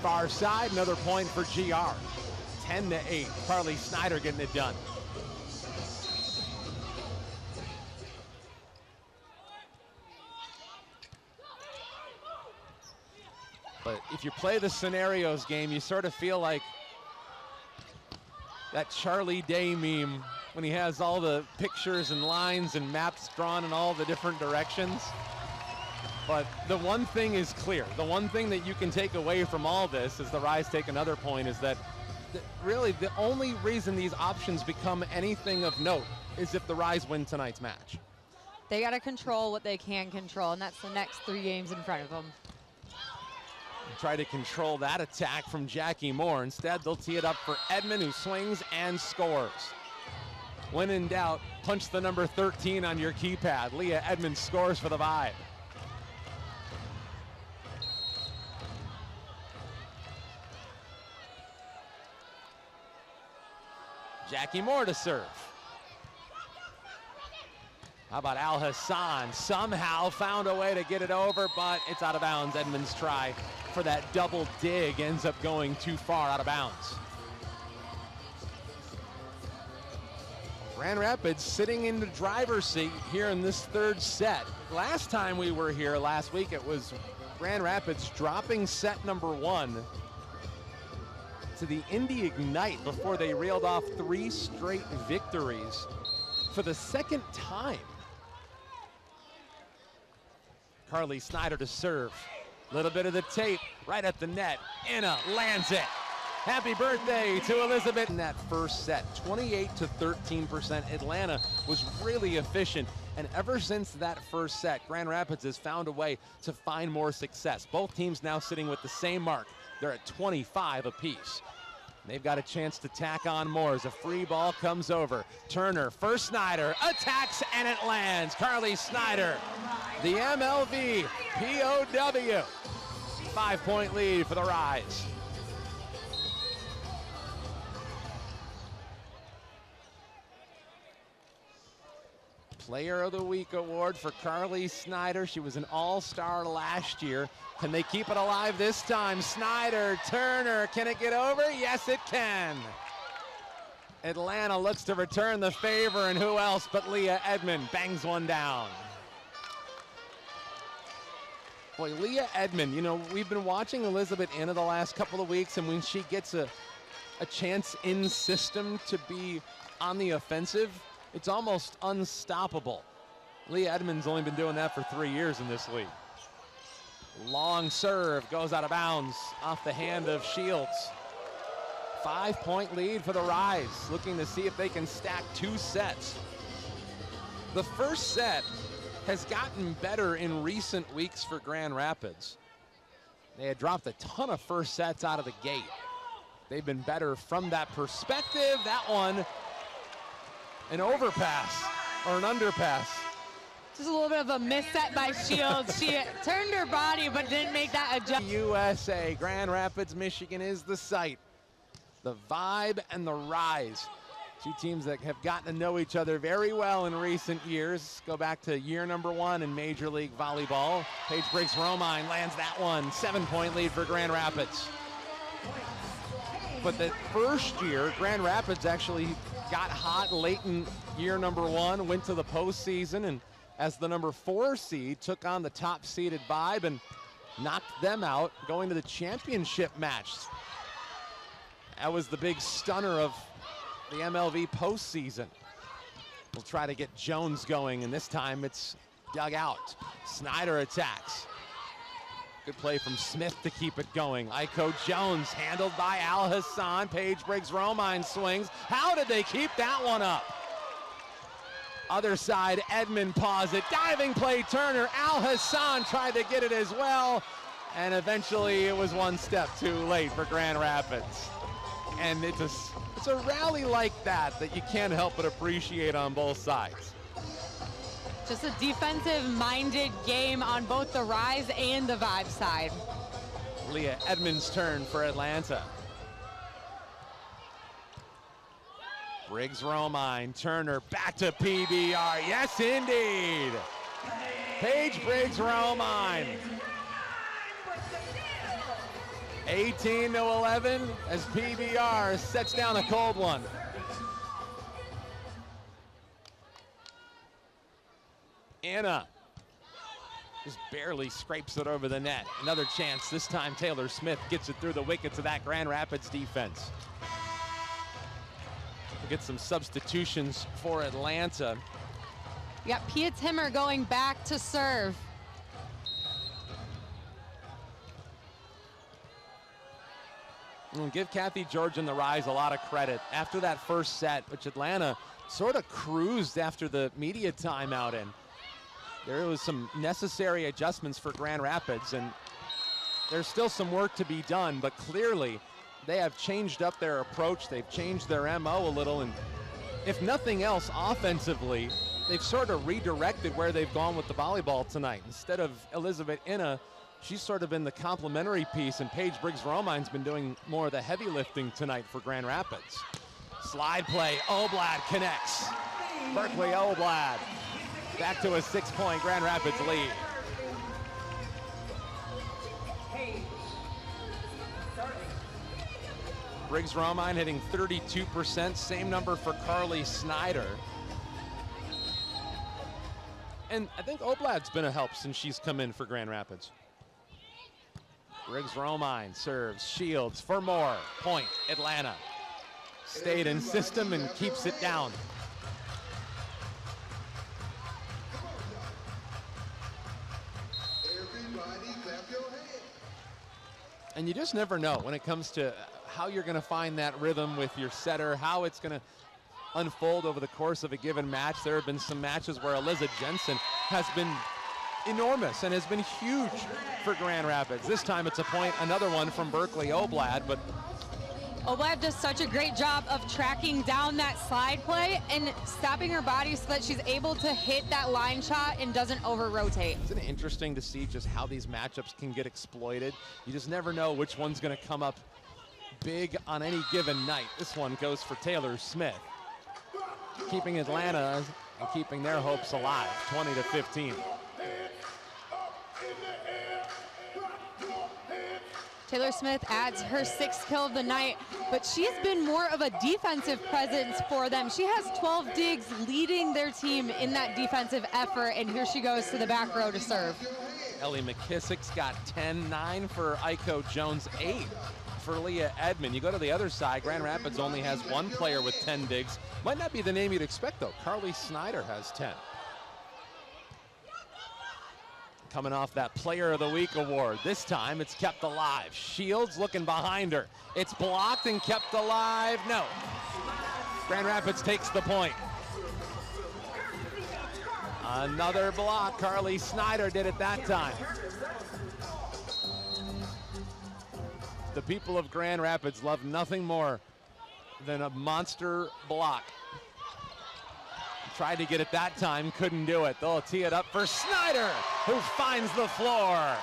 Far side, another point for GR. 10-8. Carly Snyder getting it done. But if you play the scenarios game, you sort of feel like that Charlie Day meme when he has all the pictures and lines and maps drawn in all the different directions. But the one thing is clear. The one thing that you can take away from all this, as the Rise take another point, is that really the only reason these options become anything of note is if the Rise win tonight's match. They got to control what they can control, and that's the next 3 games in front of them. Try to control that attack from Jackie Moore. Instead, they'll tee it up for Edmond, who swings and scores. When in doubt, punch the number 13 on your keypad. Leah Edmond scores for the Vibe. Jackie Moore to serve. How about Al Hassan? Somehow found a way to get it over, but it's out of bounds. Edmond's try for that double dig ends up going too far out of bounds. Grand Rapids sitting in the driver's seat here in this 3rd set. Last time we were here last week, it was Grand Rapids dropping set number 1 to the Indy Ignite before they reeled off 3 straight victories for the 2nd time Carly Snyder to serve. Little bit of the tape right at the net. Anna lands it. Happy birthday to Elizabeth. In that first set, 28 to 13%. Atlanta was really efficient. And ever since that first set, Grand Rapids has found a way to find more success. Both teams now sitting with the same mark. They're at 25 apiece. They've got a chance to tack on more as a free ball comes over. Turner, first Snyder, attacks and it lands. Carly Snyder, the MLV POW. 5-point lead for the Rise. Player of the Week award for Carly Snyder. She was an all-star last year. Can they keep it alive this time? Snyder, Turner, can it get over? Yes, it can. Atlanta looks to return the favor, and who else but Leah Edmond bangs one down. Boy, Leah Edmond, you know, we've been watching Elizabeth Anna the last couple of weeks, and when she gets a chance in system to be on the offensive, it's almost unstoppable. Leah Edmond's only been doing that for 3 years in this league. Long serve goes out of bounds off the hand of Shields. 5-point lead for the Rise, looking to see if they can stack 2 sets. The first set has gotten better in recent weeks for Grand Rapids. They had dropped a ton of first sets out of the gate. They've been better from that perspective. That one, an overpass or an underpass. Just a little bit of a misset by Shields. She turned her body but didn't make that adjustment. USA, Grand Rapids, Michigan is the site. The Vibe and the Rise. 2 teams that have gotten to know each other very well in recent years. Go back to year number 1 in Major League Volleyball. Paige Briggs-Romine lands that one. 7-point lead for Grand Rapids. But the first year, Grand Rapids actually got hot late in year number 1, went to the postseason, and as the number 4 seed, took on the top-seeded Vibe and knocked them out, going to the championship match. That was the big stunner of the MLV postseason. We'll try to get Jones going, and this time it's dug out. Snyder attacks. Good play from Smith to keep it going. Aiko Jones handled by Al Hassan. Paige Briggs-Romine swings. How did they keep that one up? Other side, Edmond paws it. Diving play, Turner. Al Hassan tried to get it as well. And eventually it was one step too late for Grand Rapids. And it's a rally like that you can't help but appreciate on both sides. Just a defensive-minded game on both the Rise and the Vibe side. Leah Edmond's turn for Atlanta. Briggs-Romine, Turner, back to PBR. Yes, indeed. Paige Briggs-Romine. 18-11 as PBR sets down a cold one. Anna just barely scrapes it over the net. Another chance. This time Taylor Smith gets it through the wickets of that Grand Rapids defense. We'll get some substitutions for Atlanta. You got Pia Timmer going back to serve. And give Kathy George and the Rise a lot of credit. After that first set, which Atlanta sort of cruised after the media timeout in, there was some necessary adjustments for Grand Rapids, and there's still some work to be done, but clearly they have changed up their approach. They've changed their MO a little, and if nothing else, offensively, they've sort of redirected where they've gone with the volleyball tonight. Instead of Elizabeth Inna, she's sort of been the complementary piece, and Paige Briggs-Romine's been doing more of the heavy lifting tonight for Grand Rapids. Slide play, Oblad connects. Berkeley Oblad back to a 6-point Grand Rapids lead. Briggs-Romine hitting 32%, same number for Carly Snyder. And I think Oblad's been a help since she's come in for Grand Rapids. Briggs-Romine serves, Shields for more. Point, Atlanta. Stayed in system and keeps it down. And you just never know when it comes to how you're going to find that rhythm with your setter, how it's going to unfold over the course of a given match. There have been some matches where Eliza Jensen has been enormous and has been huge for Grand Rapids. This time it's a point, another one from Berkeley Oblad, but Oblad does such a great job of tracking down that slide play and stopping her body so that she's able to hit that line shot and doesn't over-rotate. Isn't it interesting to see just how these matchups can get exploited? You just never know which one's going to come up big on any given night. This one goes for Taylor Smith, keeping Atlanta and keeping their hopes alive, 20-15. Taylor Smith adds her 6th kill of the night, but she's been more of a defensive presence for them. She has 12 digs leading their team in that defensive effort, and here she goes to the back row to serve. Ellie McKissick's got 10, 9 for Aiko Jones, 8 for Leah Edmond. You go to the other side, Grand Rapids only has 1 player with 10 digs. Might not be the name you'd expect, though. Carly Snyder has 10. Coming off that Player of the Week award. This time it's kept alive. Shields looking behind her. It's blocked and kept alive. No. Grand Rapids takes the point. Another block. Carly Snyder did it that time. The people of Grand Rapids love nothing more than a monster block. Tried to get it that time, couldn't do it. They'll tee it up for Snyder, who finds the floor.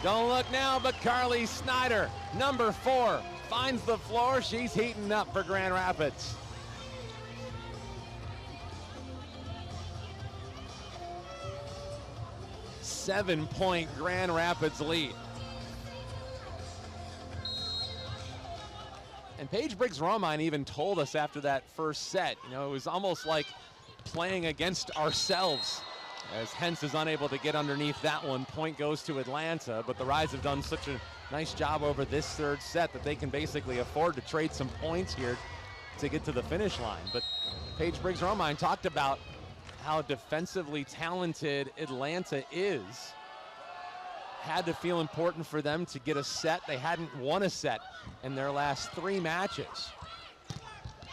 Don't look now, but Carly Snyder, number 4, finds the floor. She's heating up for Grand Rapids. Seven-point Grand Rapids lead. And Paige Briggs-Romine even told us after that first set, you know, it was almost like playing against ourselves, as Hens is unable to get underneath that one. Point goes to Atlanta, but the Rise have done such a nice job over this 3rd set that they can basically afford to trade some points here to get to the finish line. But Paige Briggs-Romine talked about how defensively talented Atlanta is. Had to feel important for them to get a set. They hadn't won a set in their last 3 matches.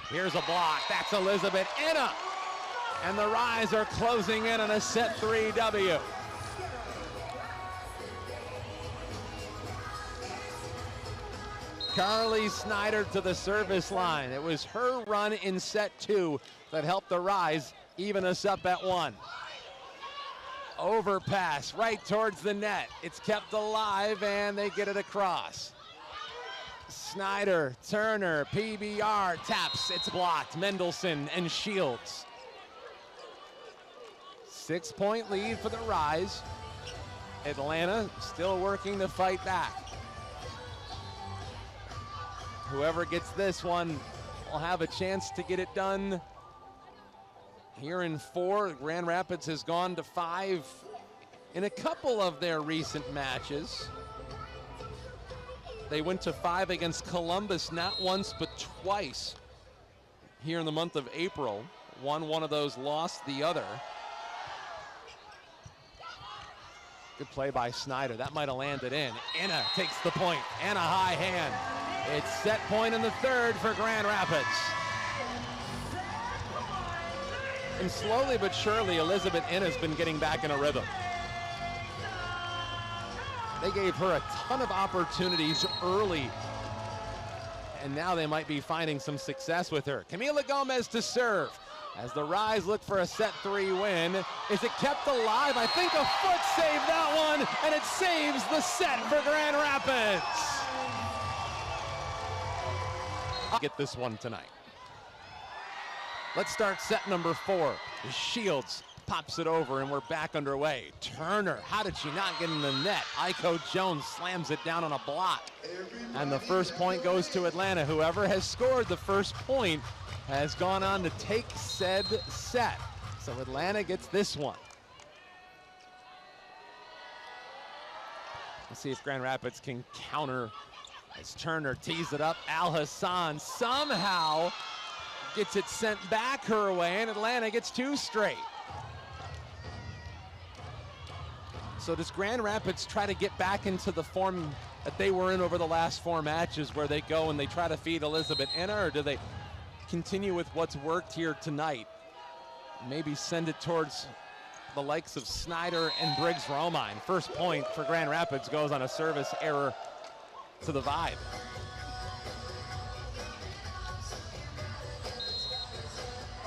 Here's a block. That's Elizabeth Inna. And the Rise are closing in on a set 3 W. Carly Snyder to the service line. It was her run in set 2 that helped the Rise even us up at 1. Overpass right towards the net. It's kept alive and they get it across. Snyder, Turner, PBR, taps, it's blocked. Mendelson and Shields. 6-point lead for the Rise. Atlanta still working to fight back. Whoever gets this one will have a chance to get it done. Here in 4, Grand Rapids has gone to 5 in a couple of their recent matches. They went to 5 against Columbus, not once but twice here in the month of April. Won one of those, lost the other. Good play by Snyder. That might have landed in. Anna takes the point and a high hand. It's set point in the 3rd for Grand Rapids. And slowly but surely, Elizabeth Inna's been getting back in a rhythm. They gave her a ton of opportunities early, and now they might be finding some success with her. Camila Gomez to serve as the Rise look for a set 3 win. Is it kept alive? I think a foot saved that one, and it saves the set for Grand Rapids. I'll get this one tonight. Let's start set number 4. Shields pops it over and we're back underway. Turner, how did she not get in the net? Aiko Jones slams it down on a block. And the first point goes to Atlanta. Whoever has scored the first point has gone on to take said set. So Atlanta gets this one. Let's see if Grand Rapids can counter as Turner tees it up. Al Hassan somehow gets it sent back her way, and Atlanta gets 2 straight. So does Grand Rapids try to get back into the form that they were in over the last 4 matches, where they go and they try to feed Elizabeth Inna, or do they continue with what's worked here tonight? Maybe send it towards the likes of Snyder and Briggs-Romine. First point for Grand Rapids goes on a service error to the Vibe.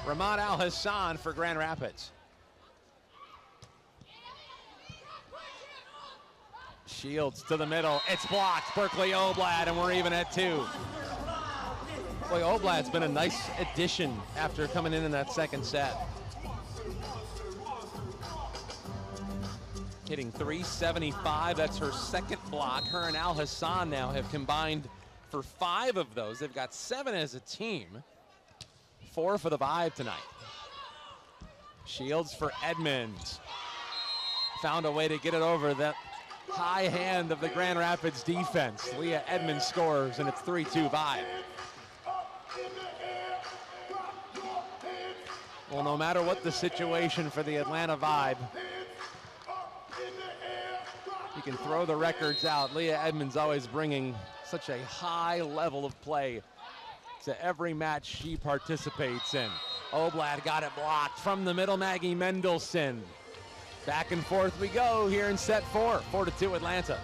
Ramad Al-Hassan for Grand Rapids. Shields to the middle, it's blocked. Berkeley Oblad, and we're even at 2. Boy, Oblad's been a nice addition after coming in that second set. Hitting .375, that's her second block. Her and Al-Hassan now have combined for 5 of those. They've got 7 as a team. 4 for the Vibe tonight. Shields for Edmonds. Found a way to get it over that high hand of the Grand Rapids defense. Leah Edmonds scores, and it's 3-2 Vibe. Well, no matter what the situation for the Atlanta Vibe, you can throw the records out. Leah Edmonds always bringing such a high level of play to every match she participates in. Oblad got it blocked from the middle. Maggie Mendelson. Back and forth we go here in set 4. 4-2 Atlanta.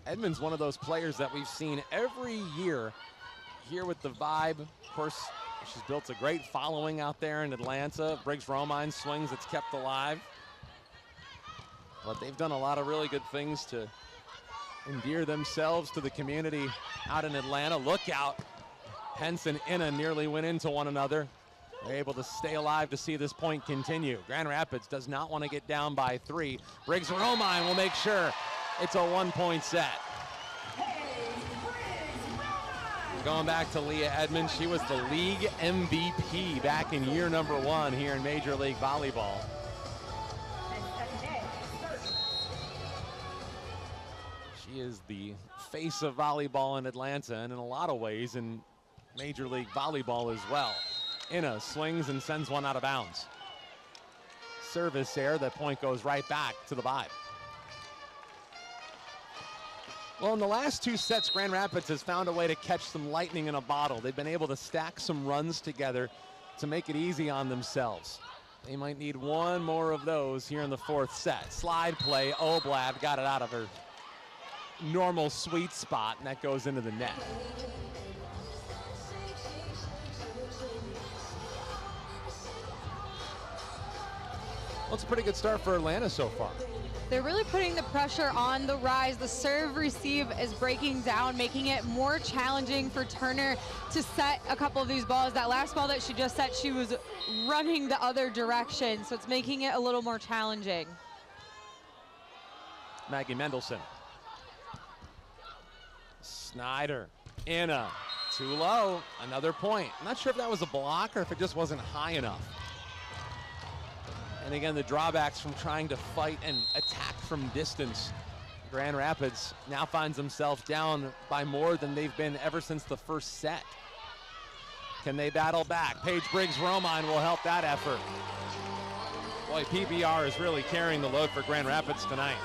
Edmonds, one of those players that we've seen every year here with the Vibe. Of course, she's built a great following out there in Atlanta. Briggs-Romine swings it's kept alive. But they've done a lot of really good things to endear themselves to the community out in Atlanta. Look out. Pence and Inna nearly went into one another. They're able to stay alive to see this point continue. Grand Rapids does not want to get down by 3. Briggs-Romine will make sure it's a 1-point set. Going back to Leah Edmonds, she was the league MVP back in year number 1 here in Major League Volleyball. She is the face of volleyball in Atlanta, and in a lot of ways in Major League Volleyball as well. Inna swings and sends one out of bounds. Service error, that point goes right back to the Vibe. Well, in the last 2 sets, Grand Rapids has found a way to catch some lightning in a bottle. They've been able to stack some runs together to make it easy on themselves. They might need one more of those here in the 4th set. Slide play, Oblad got it out of her normal sweet spot, and that goes into the net. Well, it's a pretty good start for Atlanta so far. They're really putting the pressure on the Rise. The serve receive is breaking down, making it more challenging for Turner to set a couple of these balls. That last ball that she just set, she was running the other direction, so it's making it a little more challenging. Maggie Mendelson. Snyder, Inna, too low, another point. I'm not sure if that was a block or if it just wasn't high enough. And again, the drawbacks from trying to fight and attack from distance. Grand Rapids now finds themselves down by more than they've been ever since the 1st set. Can they battle back? Paige Briggs-Romine will help that effort. Boy, PBR is really carrying the load for Grand Rapids tonight.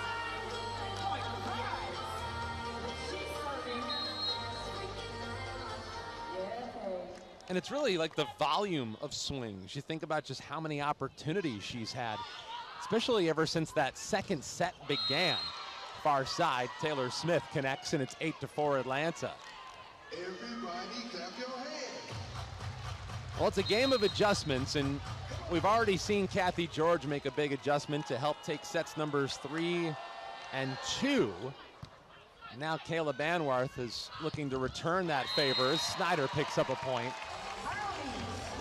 And it's really like the volume of swings. You think about just how many opportunities she's had, especially ever since that 2nd set began. Far side, Taylor Smith connects, and it's 8-4 Atlanta. Everybody clap your hands. Well, it's a game of adjustments, and we've already seen Kathy George make a big adjustment to help take sets numbers 3 and 2. Now Kayla Banwarth is looking to return that favor as Snyder picks up a point.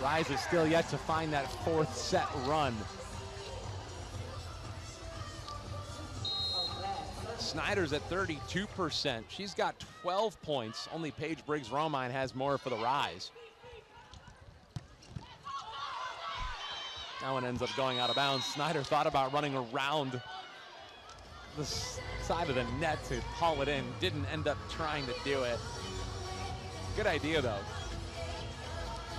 Rise is still yet to find that 4th set run. Snyder's at 32%. She's got 12 points. Only Paige Briggs-Romine has more for the Rise. That one ends up going out of bounds. Snyder thought about running around the side of the net to haul it in. Didn't end up trying to do it. Good idea, though.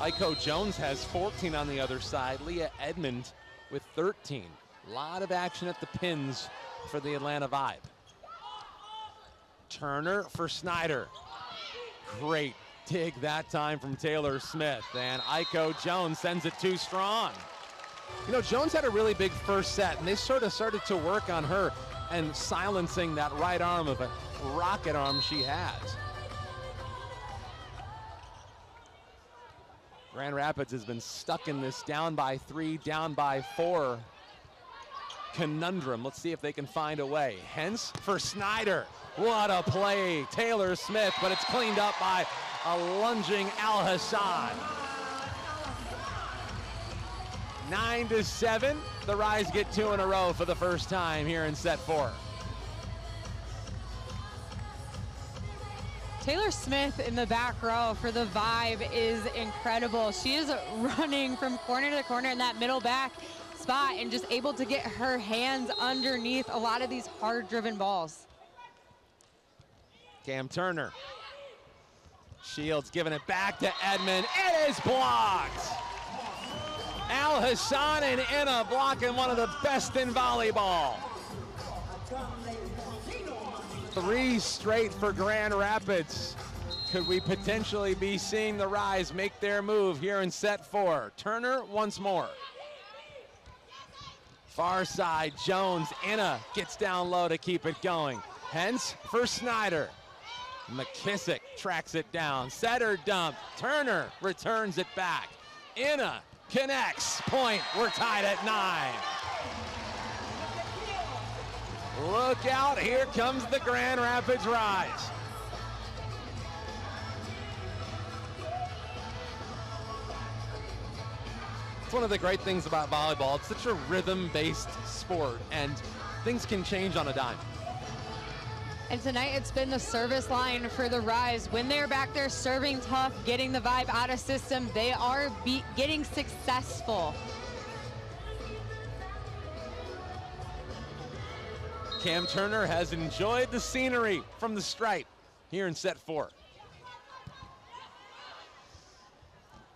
Aiko Jones has 14 on the other side. Leah Edmond with 13. A lot of action at the pins for the Atlanta Vibe. Turner for Snyder. Great dig that time from Taylor Smith. And Aiko Jones sends it too strong. You know, Jones had a really big first set, and they sort of started to work on her and silencing that right arm of a rocket arm she has. Grand Rapids has been stuck in this down by 3, down by 4 conundrum. Let's see if they can find a way. Hence for Snyder. What a play, Taylor Smith, but it's cleaned up by a lunging Al Hassan. 9-7, the Rise get 2 in a row for the first time here in set 4. Taylor Smith in the back row for the Vibe is incredible. She is running from corner to corner in that middle back spot and just able to get her hands underneath a lot of these hard-driven balls. Cam Turner. Shields giving it back to Edmond. It is blocked. Al Hassan and Inna blocking one of the best in volleyball. 3 straight for Grand Rapids. Could we potentially be seeing the Rise make their move here in set 4? Turner once more. Far side, Jones, Inna gets down low to keep it going. Hence for Snyder. McKissick tracks it down. Setter dump. Turner returns it back. Inna connects. Point. We're tied at 9. Look out. Here comes the Grand Rapids Rise. It's one of the great things about volleyball. It's such a rhythm-based sport, and things can change on a dime. And tonight it's been the service line for the Rise. When they're back there serving tough, getting the Vibe out of system, they are getting successful. Cam Turner has enjoyed the scenery from the stripe here in set 4.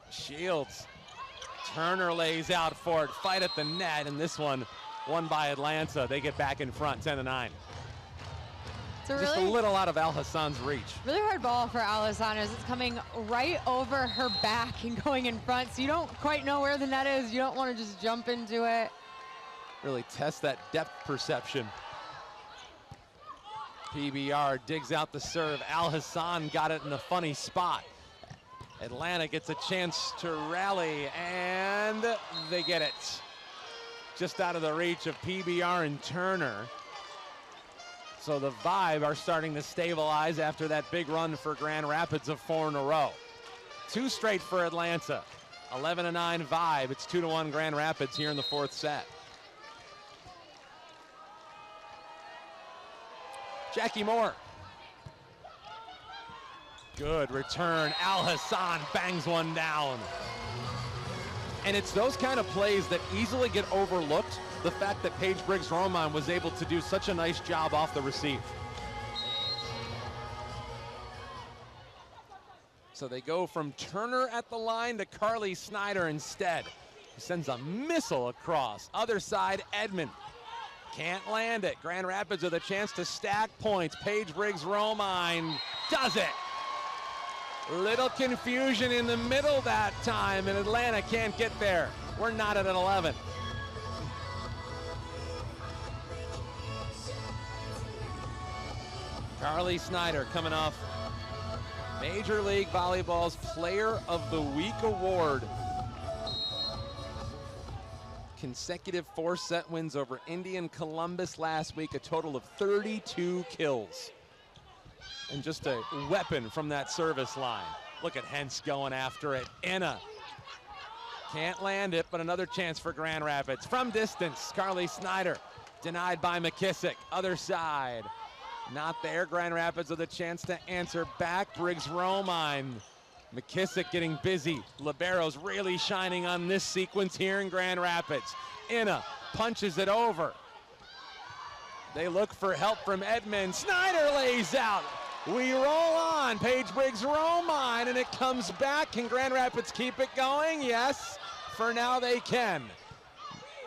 Shields. Turner lays out for it. Fight at the net, and this one won by Atlanta. They get back in front, 10-9. It's Just a little out of Al Hassan's reach. Really hard ball for Al Hassan as it's coming right over her back and going in front. So you don't quite know where the net is. You don't want to just jump into it. Really test that depth perception. PBR digs out the serve. Al Hassan got it in a funny spot. Atlanta gets a chance to rally, and they get it. Just out of the reach of PBR and Turner. So the Vibe are starting to stabilize after that big run for Grand Rapids of 4 in a row. 2 straight for Atlanta. 11-9 Vibe. It's 2-1 Grand Rapids here in the 4th set. Jackie Moore. Good return. Al Hassan bangs one down. And it's those kind of plays that easily get overlooked. The fact that Paige Briggs-Romine was able to do such a nice job off the receive. So they go from Turner at the line to Carly Snyder instead. He sends a missile across. Other side, Edmond. Can't land it. Grand Rapids with a chance to stack points. Paige Briggs-Romine does it. Little confusion in the middle that time, and Atlanta can't get there. We're not at an 11. Carly Snyder coming off Major League Volleyball's Player of the Week award. Consecutive 4-set wins over Indy and Columbus last week, a total of 32 kills. And just a weapon from that service line. Look at Hentz going after it. Inna can't land it, but another chance for Grand Rapids. From distance, Carly Snyder denied by McKissick. Other side. Not there. Grand Rapids with a chance to answer back. Briggs-Romine. McKissick getting busy. Libero's really shining on this sequence here in Grand Rapids. Inna punches it over. They look for help from Edmond. Snyder lays out. We roll on. Paige Briggs Romine, and it comes back. Can Grand Rapids keep it going? Yes, for now they can.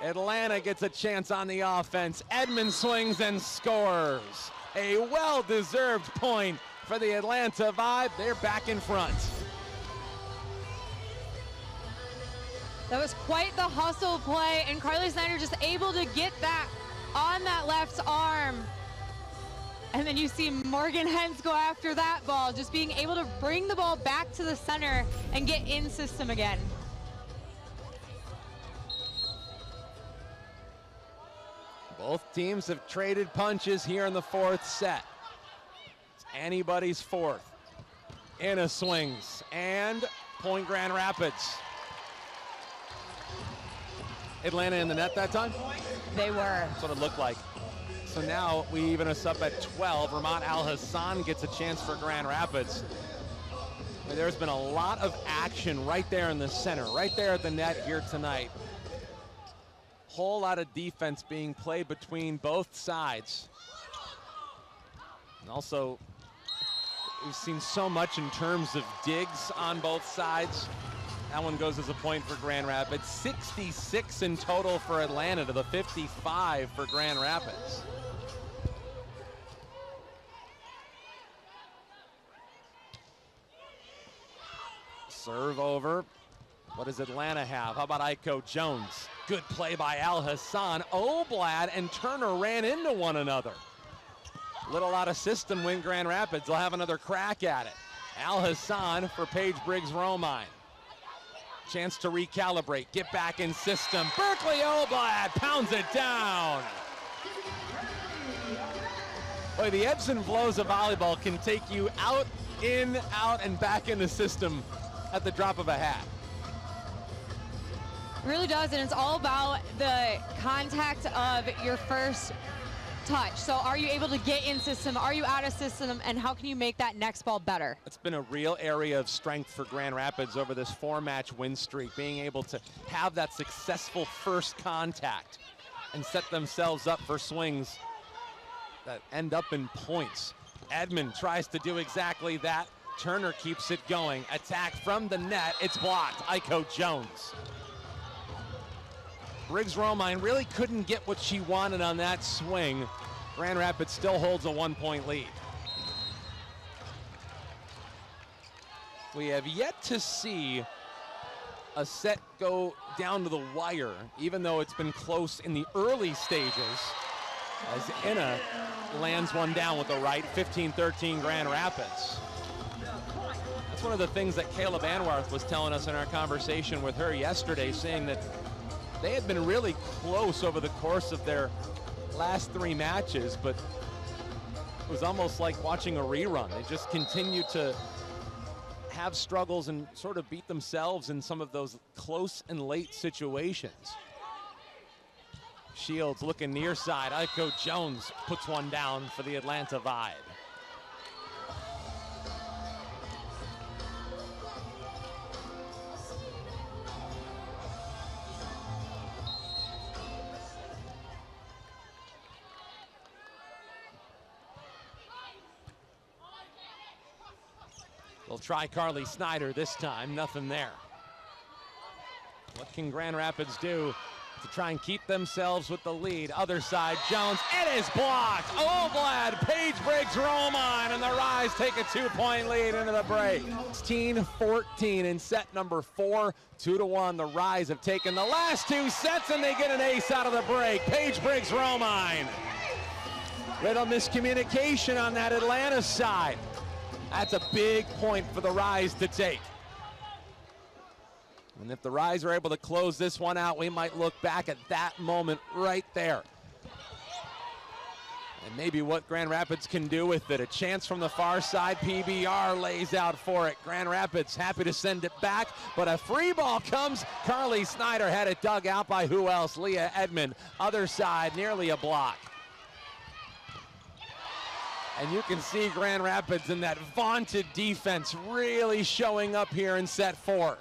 Atlanta gets a chance on the offense. Edmond swings and scores. A well-deserved point for the Atlanta Vibe. They're back in front. That was quite the hustle play, and Carly Snyder just able to get that on that left arm. And then you see Morgan Hens go after that ball, just being able to bring the ball back to the center and get in system again. Both teams have traded punches here in the fourth set. It's anybody's fourth. Inna swings, and point Grand Rapids. Atlanta in the net that time? They were. That's what it looked like. So now we even us up at 12. Ramat Al-Hassan gets a chance for Grand Rapids. There's been a lot of action right there in the center, right there at the net here tonight. Whole lot of defense being played between both sides. And also, we've seen so much in terms of digs on both sides. That one goes as a point for Grand Rapids. 66 in total for Atlanta to the 55 for Grand Rapids. Serve over. What does Atlanta have? How about Aiko Jones? Good play by Al-Hassan. Oblad and Turner ran into one another. Little out of system win Grand Rapids. They'll have another crack at it. Al-Hassan for Paige Briggs Romine. Chance to recalibrate, get back in system. Berkeley Oblad pounds it down. Boy, the ebbs and flows of volleyball can take you out, in, out, and back in the system at the drop of a hat. It really does, and it's all about the contact of your first touch. So are you able to get in system? Are you out of system? And how can you make that next ball better? It's been a real area of strength for Grand Rapids over this 4-match win streak, being able to have that successful first contact and set themselves up for swings that end up in points. Edmond tries to do exactly that. Turner keeps it going. Attack from the net. It's blocked. Aiko Jones. Briggs Romine really couldn't get what she wanted on that swing. Grand Rapids still holds a 1-point lead. We have yet to see a set go down to the wire, even though it's been close in the early stages, as Inna lands one down with the right. 15-13 Grand Rapids. That's one of the things that Caleb Anwarth was telling us in our conversation with her yesterday, saying that they had been really close over the course of their last 3 matches, but it was almost like watching a rerun. They just continued to have struggles and sort of beat themselves in some of those close and late situations. Shields looking near side. Aiko Jones puts one down for the Atlanta Vibe. They'll try Carly Snyder this time, nothing there. What can Grand Rapids do to try and keep themselves with the lead? Other side, Jones, it is blocked. Oblad, Paige Briggs Romine, and the Rise take a 2-point lead into the break. 16-14 in set number 4, 2-1. The Rise have taken the last 2 sets, and they get an ace out of the break. Paige Briggs Romine. Little miscommunication on that Atlanta side. That's a big point for the Rise to take. And if the Rise are able to close this one out, we might look back at that moment right there. And maybe what Grand Rapids can do with it. A chance from the far side. PBR lays out for it. Grand Rapids happy to send it back, but a free ball comes. Carly Snyder had it dug out by who else? Leah Edmond. Other side, nearly a block. And you can see Grand Rapids in that vaunted defense really showing up here in set 4.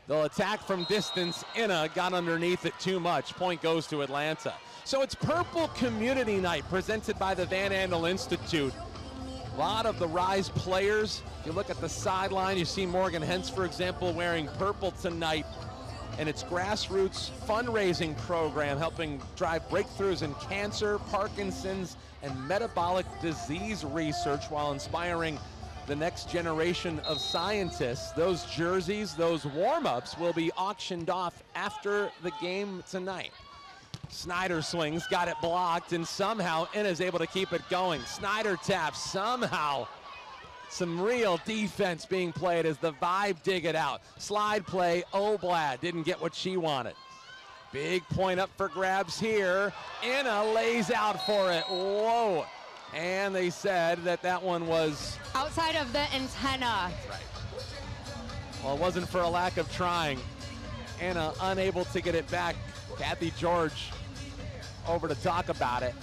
They'll attack from distance. Inna got underneath it too much. Point goes to Atlanta. So it's Purple Community Night presented by the Van Andel Institute. A lot of the Rise players, if you look at the sideline, you see Morgan Hentz, for example, wearing purple tonight. And its grassroots fundraising program helping drive breakthroughs in cancer, Parkinson's, and metabolic disease research while inspiring the next generation of scientists. Those jerseys, those warm-ups will be auctioned off after the game tonight. Snyder swings, got it blocked, and somehow Inna's able to keep it going. Snyder taps, somehow some real defense being played as the Vibe dig it out. Slide play, Oblad didn't get what she wanted. Big point up for grabs here. Inna lays out for it, whoa. And they said that that one was outside of the antenna. Right. Well, it wasn't for a lack of trying. Inna unable to get it back. Kathy George over to talk about it.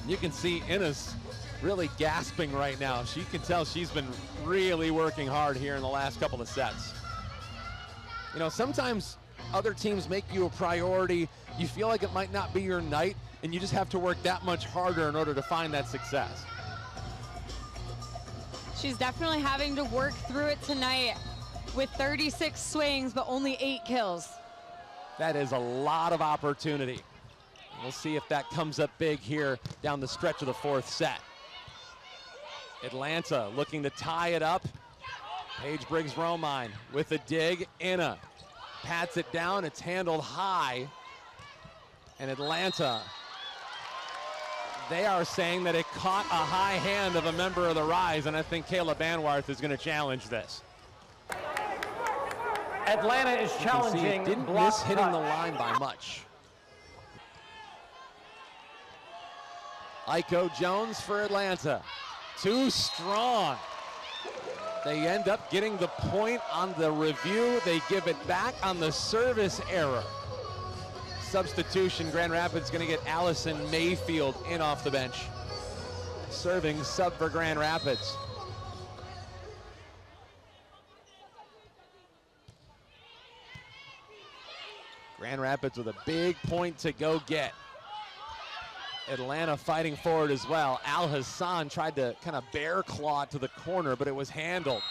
You can see Inna's really gasping right now. She can tell she's been really working hard here in the last couple of sets. You know, sometimes other teams make you a priority. You feel like it might not be your night, and you just have to work that much harder in order to find that success. She's definitely having to work through it tonight with 36 swings, but only 8 kills. That is a lot of opportunity. We'll see if that comes up big here down the stretch of the 4th set. Atlanta looking to tie it up. Paige Briggs-Romine with a dig. Inna pats it down. It's handled high. And Atlanta, they are saying that it caught a high hand of a member of the Rise, and I think Kayla Banwarth is going to challenge this. Atlanta is challenging. Didn't miss hitting the line by much. Aiko Jones for Atlanta. Too strong. They end up getting the point on the review. They give it back on the service error. Substitution, Grand Rapids going to get Allison Mayfield in off the bench. Serving sub for Grand Rapids. Grand Rapids with a big point to go get. Atlanta fighting forward as well. Al Hassan tried to kind of bear claw to the corner, but it was handled.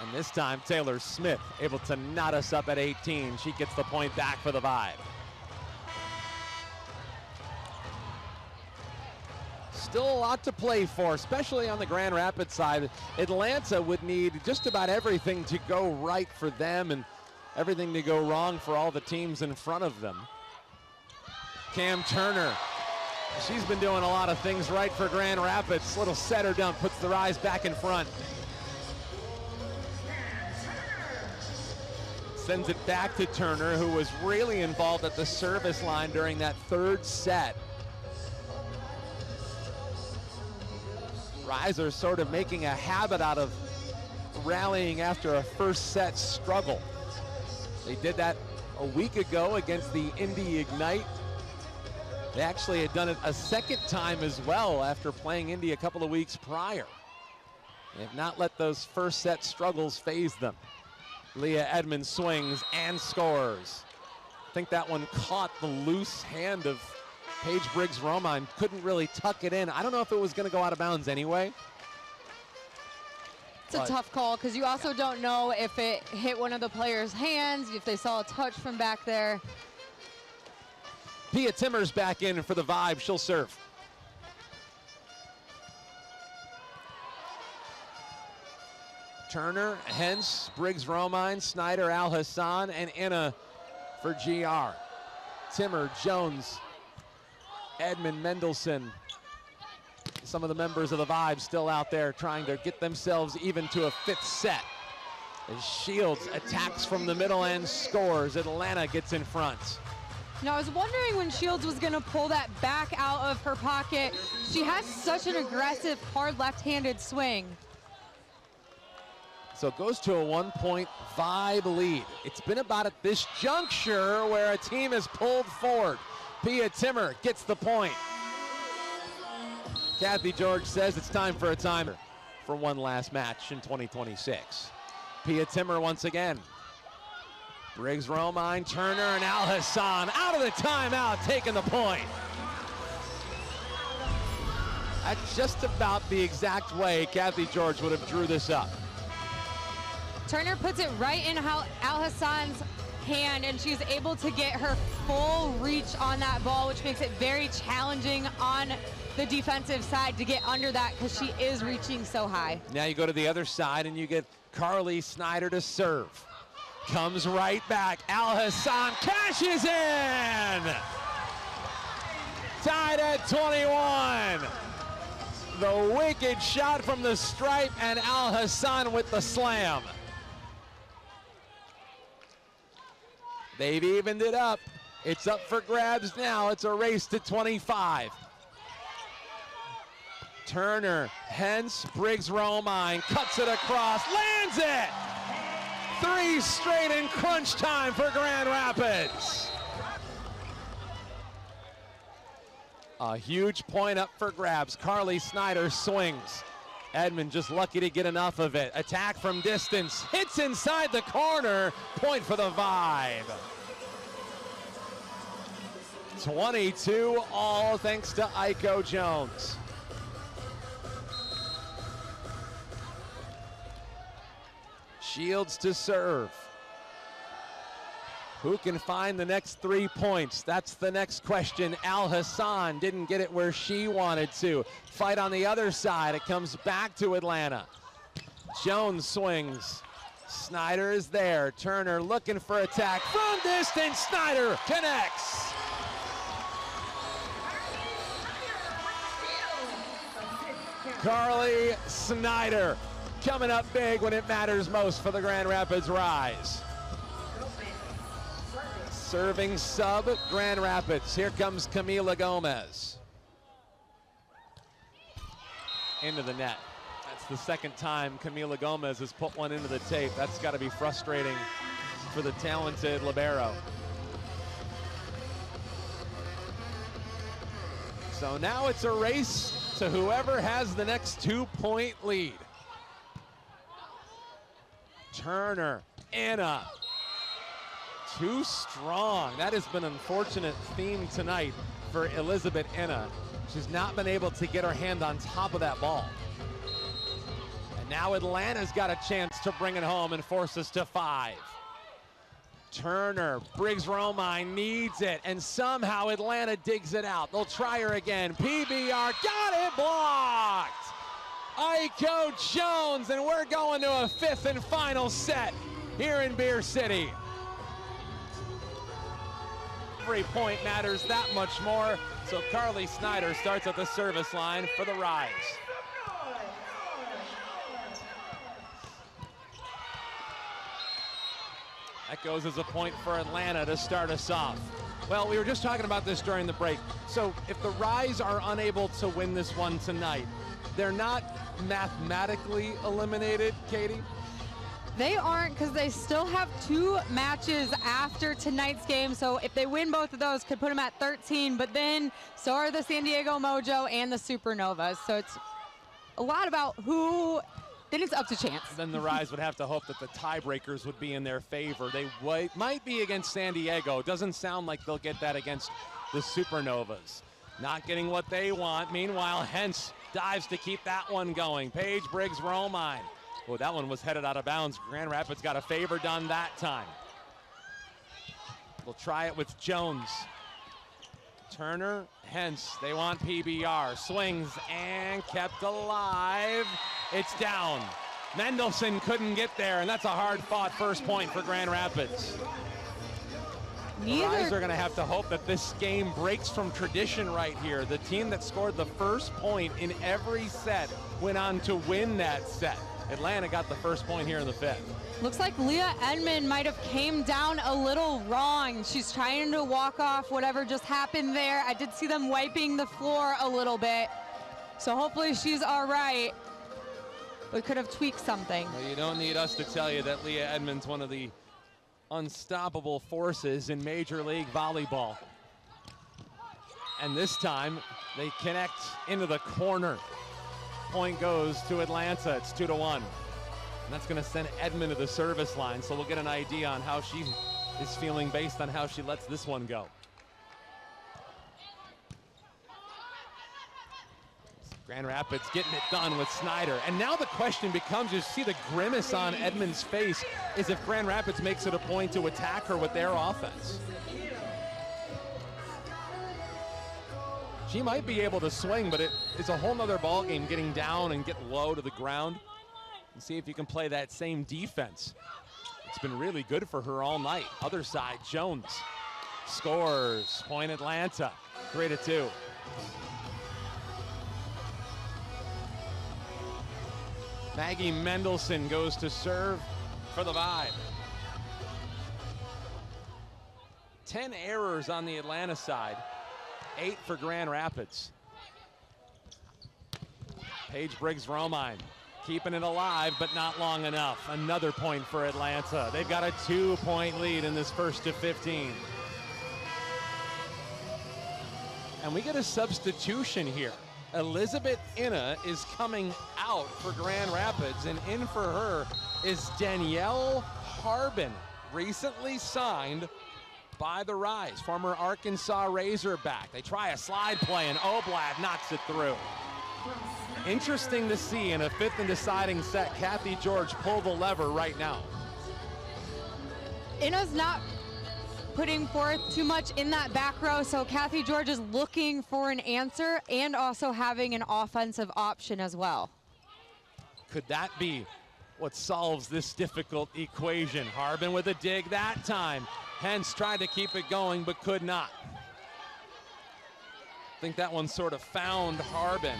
And this time, Taylor Smith able to knot us up at 18. She gets the point back for the Vibe. Still a lot to play for, especially on the Grand Rapids side. Atlanta would need just about everything to go right for them and everything to go wrong for all the teams in front of them. Cam Turner, she's been doing a lot of things right for Grand Rapids. Little setter dump puts the Rise back in front. Sends it back to Turner, who was really involved at the service line during that 3rd set. Rise are sort of making a habit out of rallying after a 1st set struggle. They did that a week ago against the Indy Ignite. They actually had done it a 2nd time as well after playing Indy a couple of weeks prior. They have not let those 1st set struggles faze them. Leah Edmonds swings and scores. I think that one caught the loose hand of Paige Briggs-Romine. Couldn't really tuck it in. I don't know if it was going to go out of bounds anyway. It's a tough call because you also don't know if it hit one of the players' hands, if they saw a touch from back there. Pia Timmers back in for the Vibe. She'll serve. Turner, Hentz, Briggs-Romine, Snyder, Al Hassan, and Inna for GR. Timmer, Jones, Edmund Mendelson. Some of the members of the Vibe still out there trying to get themselves even to a 5th set. As Shields attacks from the middle and scores. Atlanta gets in front. Now, I was wondering when Shields was going to pull that back out of her pocket. She has such an aggressive, hard left-handed swing. So it goes to a 1-point Vibe lead. It's been about at this juncture where a team has pulled forward. Pia Timmer gets the point. Kathy George says it's time for a timer for one last match in 2026. Pia Timmer once again. Briggs-Romine, Turner, and Al Hassan out of the timeout, taking the point. That's just about the exact way Kathy George would have drew this up. Turner puts it right in Al Hassan's hand, and she's able to get her full reach on that ball, which makes it very challenging on the defensive side to get under that because she is reaching so high. Now you go to the other side and you get Carly Snyder to serve. Comes right back. Al Hassan cashes in! Tied at 21. The wicked shot from the stripe, and Al Hassan with the slam. They've evened it up. It's up for grabs now. It's a race to 25. Turner, Hens, Briggs Romine, cuts it across, lands it! 3 straight in crunch time for Grand Rapids. A huge point up for grabs. Carly Snyder swings. Edmond just lucky to get enough of it. Attack from distance, hits inside the corner. Point for the Vibe. 22 all thanks to Aiko Jones. Shields to serve. Who can find the next 3 points? That's the next question. Al Hassan didn't get it where she wanted to. Fight on the other side. It comes back to Atlanta. Jones swings. Snyder is there. Turner looking for attack from distance. Snyder connects. Carly Snyder coming up big when it matters most for the Grand Rapids Rise. Serving sub, Grand Rapids. Here comes Camila Gomez. Into the net. That's the second time Camila Gomez has put one into the tape. That's got to be frustrating for the talented libero. So now it's a race to whoever has the next 2-point lead. Turner, Anna. Too strong. That has been an unfortunate theme tonight for Elizabeth Enna. She's not been able to get her hand on top of that ball. And now Atlanta's got a chance to bring it home and force us to 5. Turner, Briggs Romine needs it, and somehow Atlanta digs it out. They'll try her again. PBR, got it blocked! Aiko Jones, and we're going to a 5th and final set here in Beer City. Every point matters that much more, so Carly Snyder starts at the service line for the Rise. That goes as a point for Atlanta to start us off. Well, we were just talking about this during the break. So if the Rise are unable to win this one tonight, they're not mathematically eliminated, Katie? They aren't, because they still have 2 matches after tonight's game. So if they win both of those, could put them at 13. But then so are the San Diego Mojo and the Supernovas. So it's a lot about who, then it's up to chance. Then the Rise would have to hope that the tiebreakers would be in their favor. They might be against San Diego. It doesn't sound like they'll get that against the Supernovas. Not getting what they want. Meanwhile, Hens dives to keep that one going. Paige Briggs Romine. Oh, that one was headed out of bounds. Grand Rapids got a favor done that time. We'll try it with Jones. Turner, Hens, they want PBR. Swings and kept alive. It's down. Mendelson couldn't get there, and that's a hard-fought first point for Grand Rapids. The Rise are going to have to hope that this game breaks from tradition right here. The team that scored the first point in every set went on to win that set. Atlanta got the first point here in the 5th. Looks like Leah Edmond might have came down a little wrong. She's trying to walk off whatever just happened there. I did see them wiping the floor a little bit. So hopefully she's all right. We could have tweaked something. Well, you don't need us to tell you that Leah Edmond's one of the unstoppable forces in Major League Volleyball. And this time, they connect into the corner. Point goes to Atlanta. It's 2-1. And that's going to send Edmond to the service line, so we'll get an idea on how she is feeling based on how she lets this one go. Grand Rapids getting it done with Snyder. And now the question becomes, you see the grimace on Edmond's face, is if Grand Rapids makes it a point to attack her with their offense. She might be able to swing, but it's a whole nother ballgame getting down and get low to the ground. And see if you can play that same defense. It's been really good for her all night. Other side, Jones scores. Point Atlanta, 3-2. Maggie Mendelson goes to serve for the Vibe. 10 errors on the Atlanta side, 8 for Grand Rapids. Paige Briggs-Romine keeping it alive, but not long enough. Another point for Atlanta. They've got a 2-point lead in this first to 15. And we get a substitution here. Elizabeth Inna is coming out for Grand Rapids, and in for her is Danielle Harbin, recently signed by the Rise, former Arkansas Razorback. They try a slide play, and Oblad knocks it through. Interesting to see in a fifth and deciding set, Kathy George pull the lever right now. Inna's not putting forth too much in that back row, so Kathy George is looking for an answer and also having an offensive option as well. Could that be what solves this difficult equation? Harbin with a dig that time. Hence tried to keep it going, but could not. I think that one sort of found Harbin.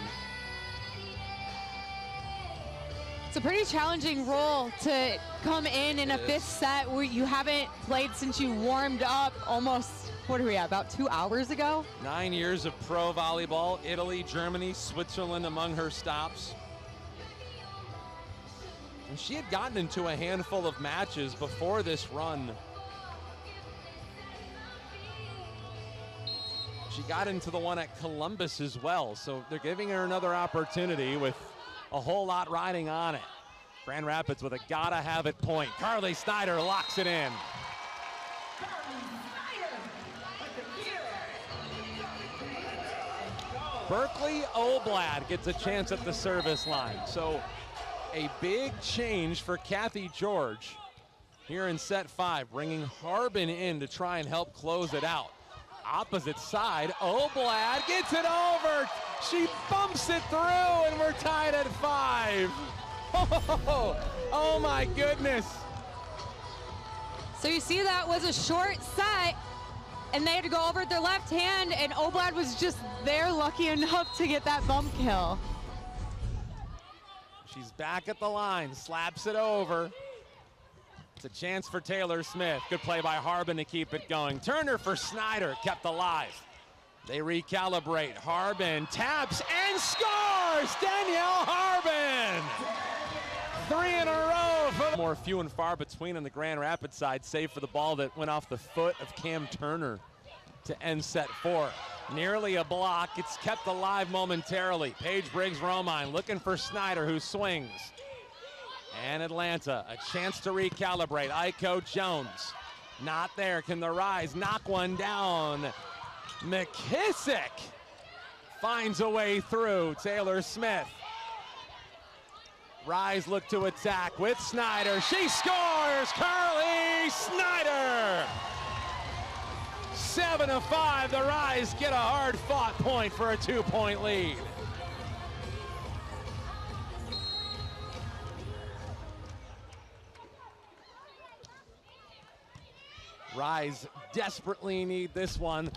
It's a pretty challenging role to come in a fifth set where you haven't played since you warmed up almost, what are we at, about 2 hours ago? 9 years of pro volleyball, Italy, Germany, Switzerland among her stops. And she had gotten into a handful of matches before this run. She got into the one at Columbus as well, so they're giving her another opportunity with a whole lot riding on it. Grand Rapids with a gotta have it point. Carly Snyder locks it in. Berkeley Oblad gets a chance at the service line. So a big change for Kathy George here in set 5, bringing Harbin in to try and help close it out. Opposite side, Oblad gets it over. She bumps it through, and we're tied at 5. Oh my goodness. So you see that was a short set, and they had to go over with their left hand, and Oblad was just there lucky enough to get that bump kill. She's back at the line, slaps it over. It's a chance for Taylor Smith. Good play by Harbin to keep it going. Turner for Snyder, kept alive. They recalibrate. Harbin taps and scores! Danielle Harbin! 3 in a row. More few and far between on the Grand Rapids side, save for the ball that went off the foot of Cam Turner to end set 4. Nearly a block. It's kept alive momentarily. Paige Briggs-Romine looking for Snyder, who swings. And Atlanta, a chance to recalibrate. Aiko Jones, not there. Can the Rise knock one down? McKissick finds a way through. Taylor Smith. Rise look to attack with Snyder. She scores! Carly Snyder! 7-5, the Rise get a hard-fought point for a 2-point lead. Rise desperately need this one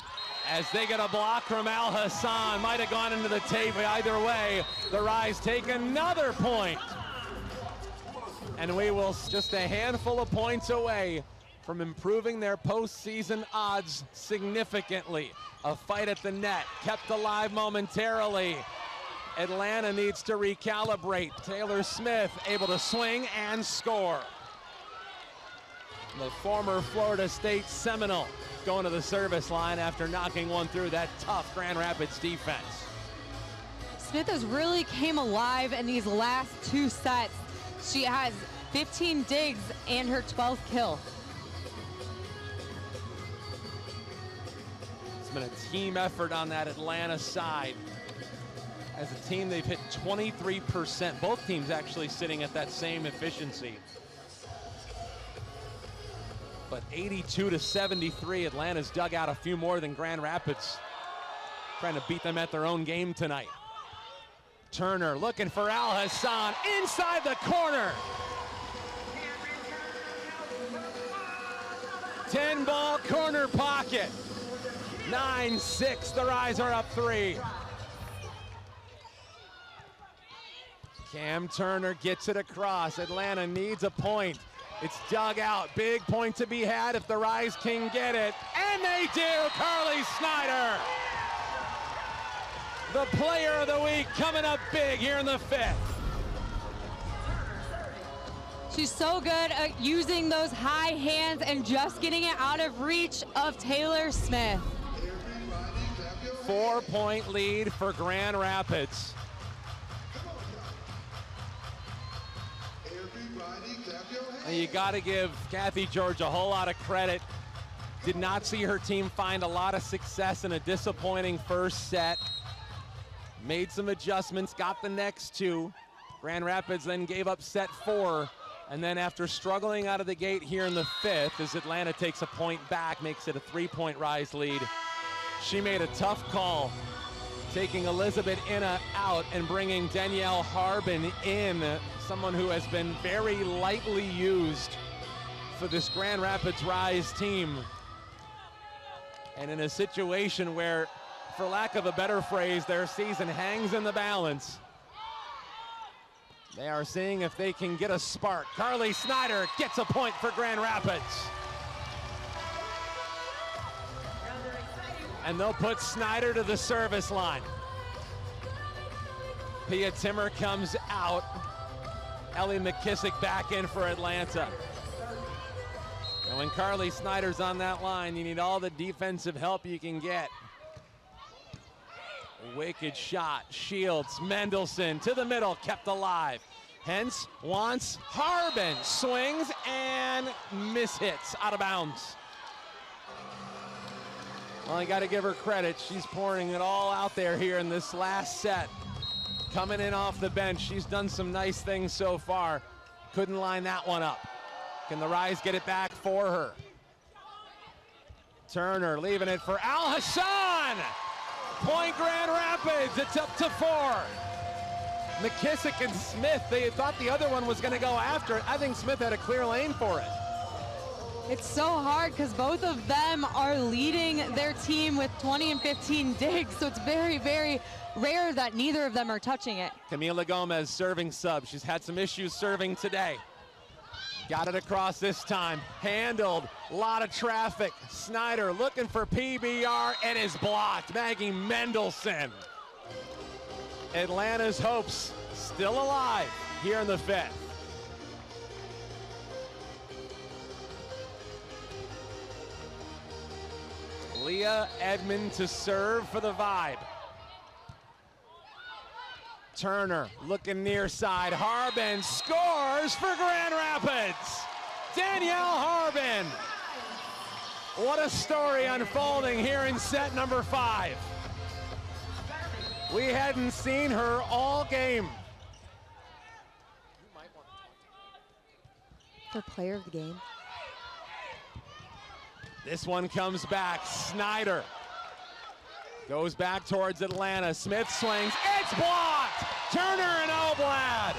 as they get a block from Al Hassan. Might have gone into the tape, but either way, the Rise take another point. And we will just a handful of points away from improving their postseason odds significantly. A fight at the net, kept alive momentarily. Atlanta needs to recalibrate. Taylor Smith able to swing and score. The former Florida State Seminole going to the service line after knocking one through that tough Grand Rapids defense. Smith has really came alive in these last 2 sets. She has 15 digs and her 12th kill. It's been a team effort on that Atlanta side As a team, they've hit 23%. Both teams actually sitting at that same efficiency. But 82-73, Atlanta's dug out a few more than Grand Rapids. Trying to beat them at their own game tonight. Turner looking for Al Hassan inside the corner. 10-ball corner pocket. 9-6, the Rise are up 3. Cam Turner gets it across. Atlanta needs a point. It's dug out. Big point to be had if the Rise can get it. And they do! Carly Snyder! The player of the week coming up big here in the 5th. She's so good at using those high hands and just getting it out of reach of Taylor Smith. 4-point lead for Grand Rapids. And you got to give Kathy George a whole lot of credit. Did not see her team find a lot of success in a disappointing first set. Made some adjustments, got the next 2. Grand Rapids then gave up set 4. And then after struggling out of the gate here in the 5th, as Atlanta takes a point back, makes it a 3-point Rise lead. She made a tough call, taking Elizabeth Inna out and bringing Danielle Harbin in, someone who has been very lightly used for this Grand Rapids Rise team. And in a situation where, for lack of a better phrase, their season hangs in the balance, they are seeing if they can get a spark. Carly Snyder gets a point for Grand Rapids. And they'll put Snyder to the service line. Pia Timmer comes out. Ellie McKissick back in for Atlanta. And when Carly Snyder's on that line, you need all the defensive help you can get. Wicked shot, Shields, Mendelson to the middle, kept alive. Hence wants Harbin, swings and mishits out of bounds. Well, you got to give her credit. She's pouring it all out there here in this last set. Coming in off the bench, she's done some nice things so far. Couldn't line that one up. Can the Rise get it back for her? Turner leaving it for Al Hassan. Point Grand Rapids, it's up to 4. McKissick and Smith, they thought the other one was going to go after it. I think Smith had a clear lane for it. It's so hard because both of them are leading their team with 20 and 15 digs, so it's very, very rare that neither of them are touching it. Camila Gomez serving sub. She's had some issues serving today. Got it across this time. Handled. A lot of traffic. Snyder looking for PBR and is blocked. Maggie Mendelson. Atlanta's hopes still alive here in the 5th. Leah Edmond to serve for the Vibe. Turner looking near side. Harbin scores for Grand Rapids. Danielle Harbin. What a story unfolding here in set number 5. We hadn't seen her all game. For player of the game. This one comes back. Snyder goes back towards Atlanta. Smith swings. It's blocked. Turner and Oblad.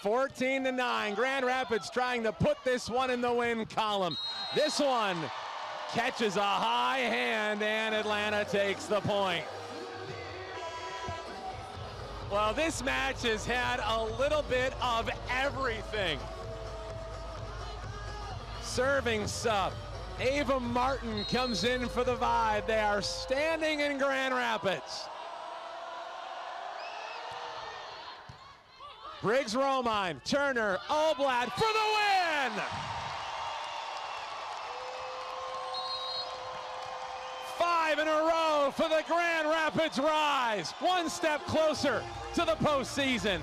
(14-9). Grand Rapids trying to put this one in the win column. This one catches a high hand and Atlanta takes the point. Well, this match has had a little bit of everything. Serving sub. Ava Martin comes in for the Vibe. They are standing in Grand Rapids. Briggs Romine, Turner, Oblad for the win! 5 in a row for the Grand Rapids Rapids rise one step closer to the postseason.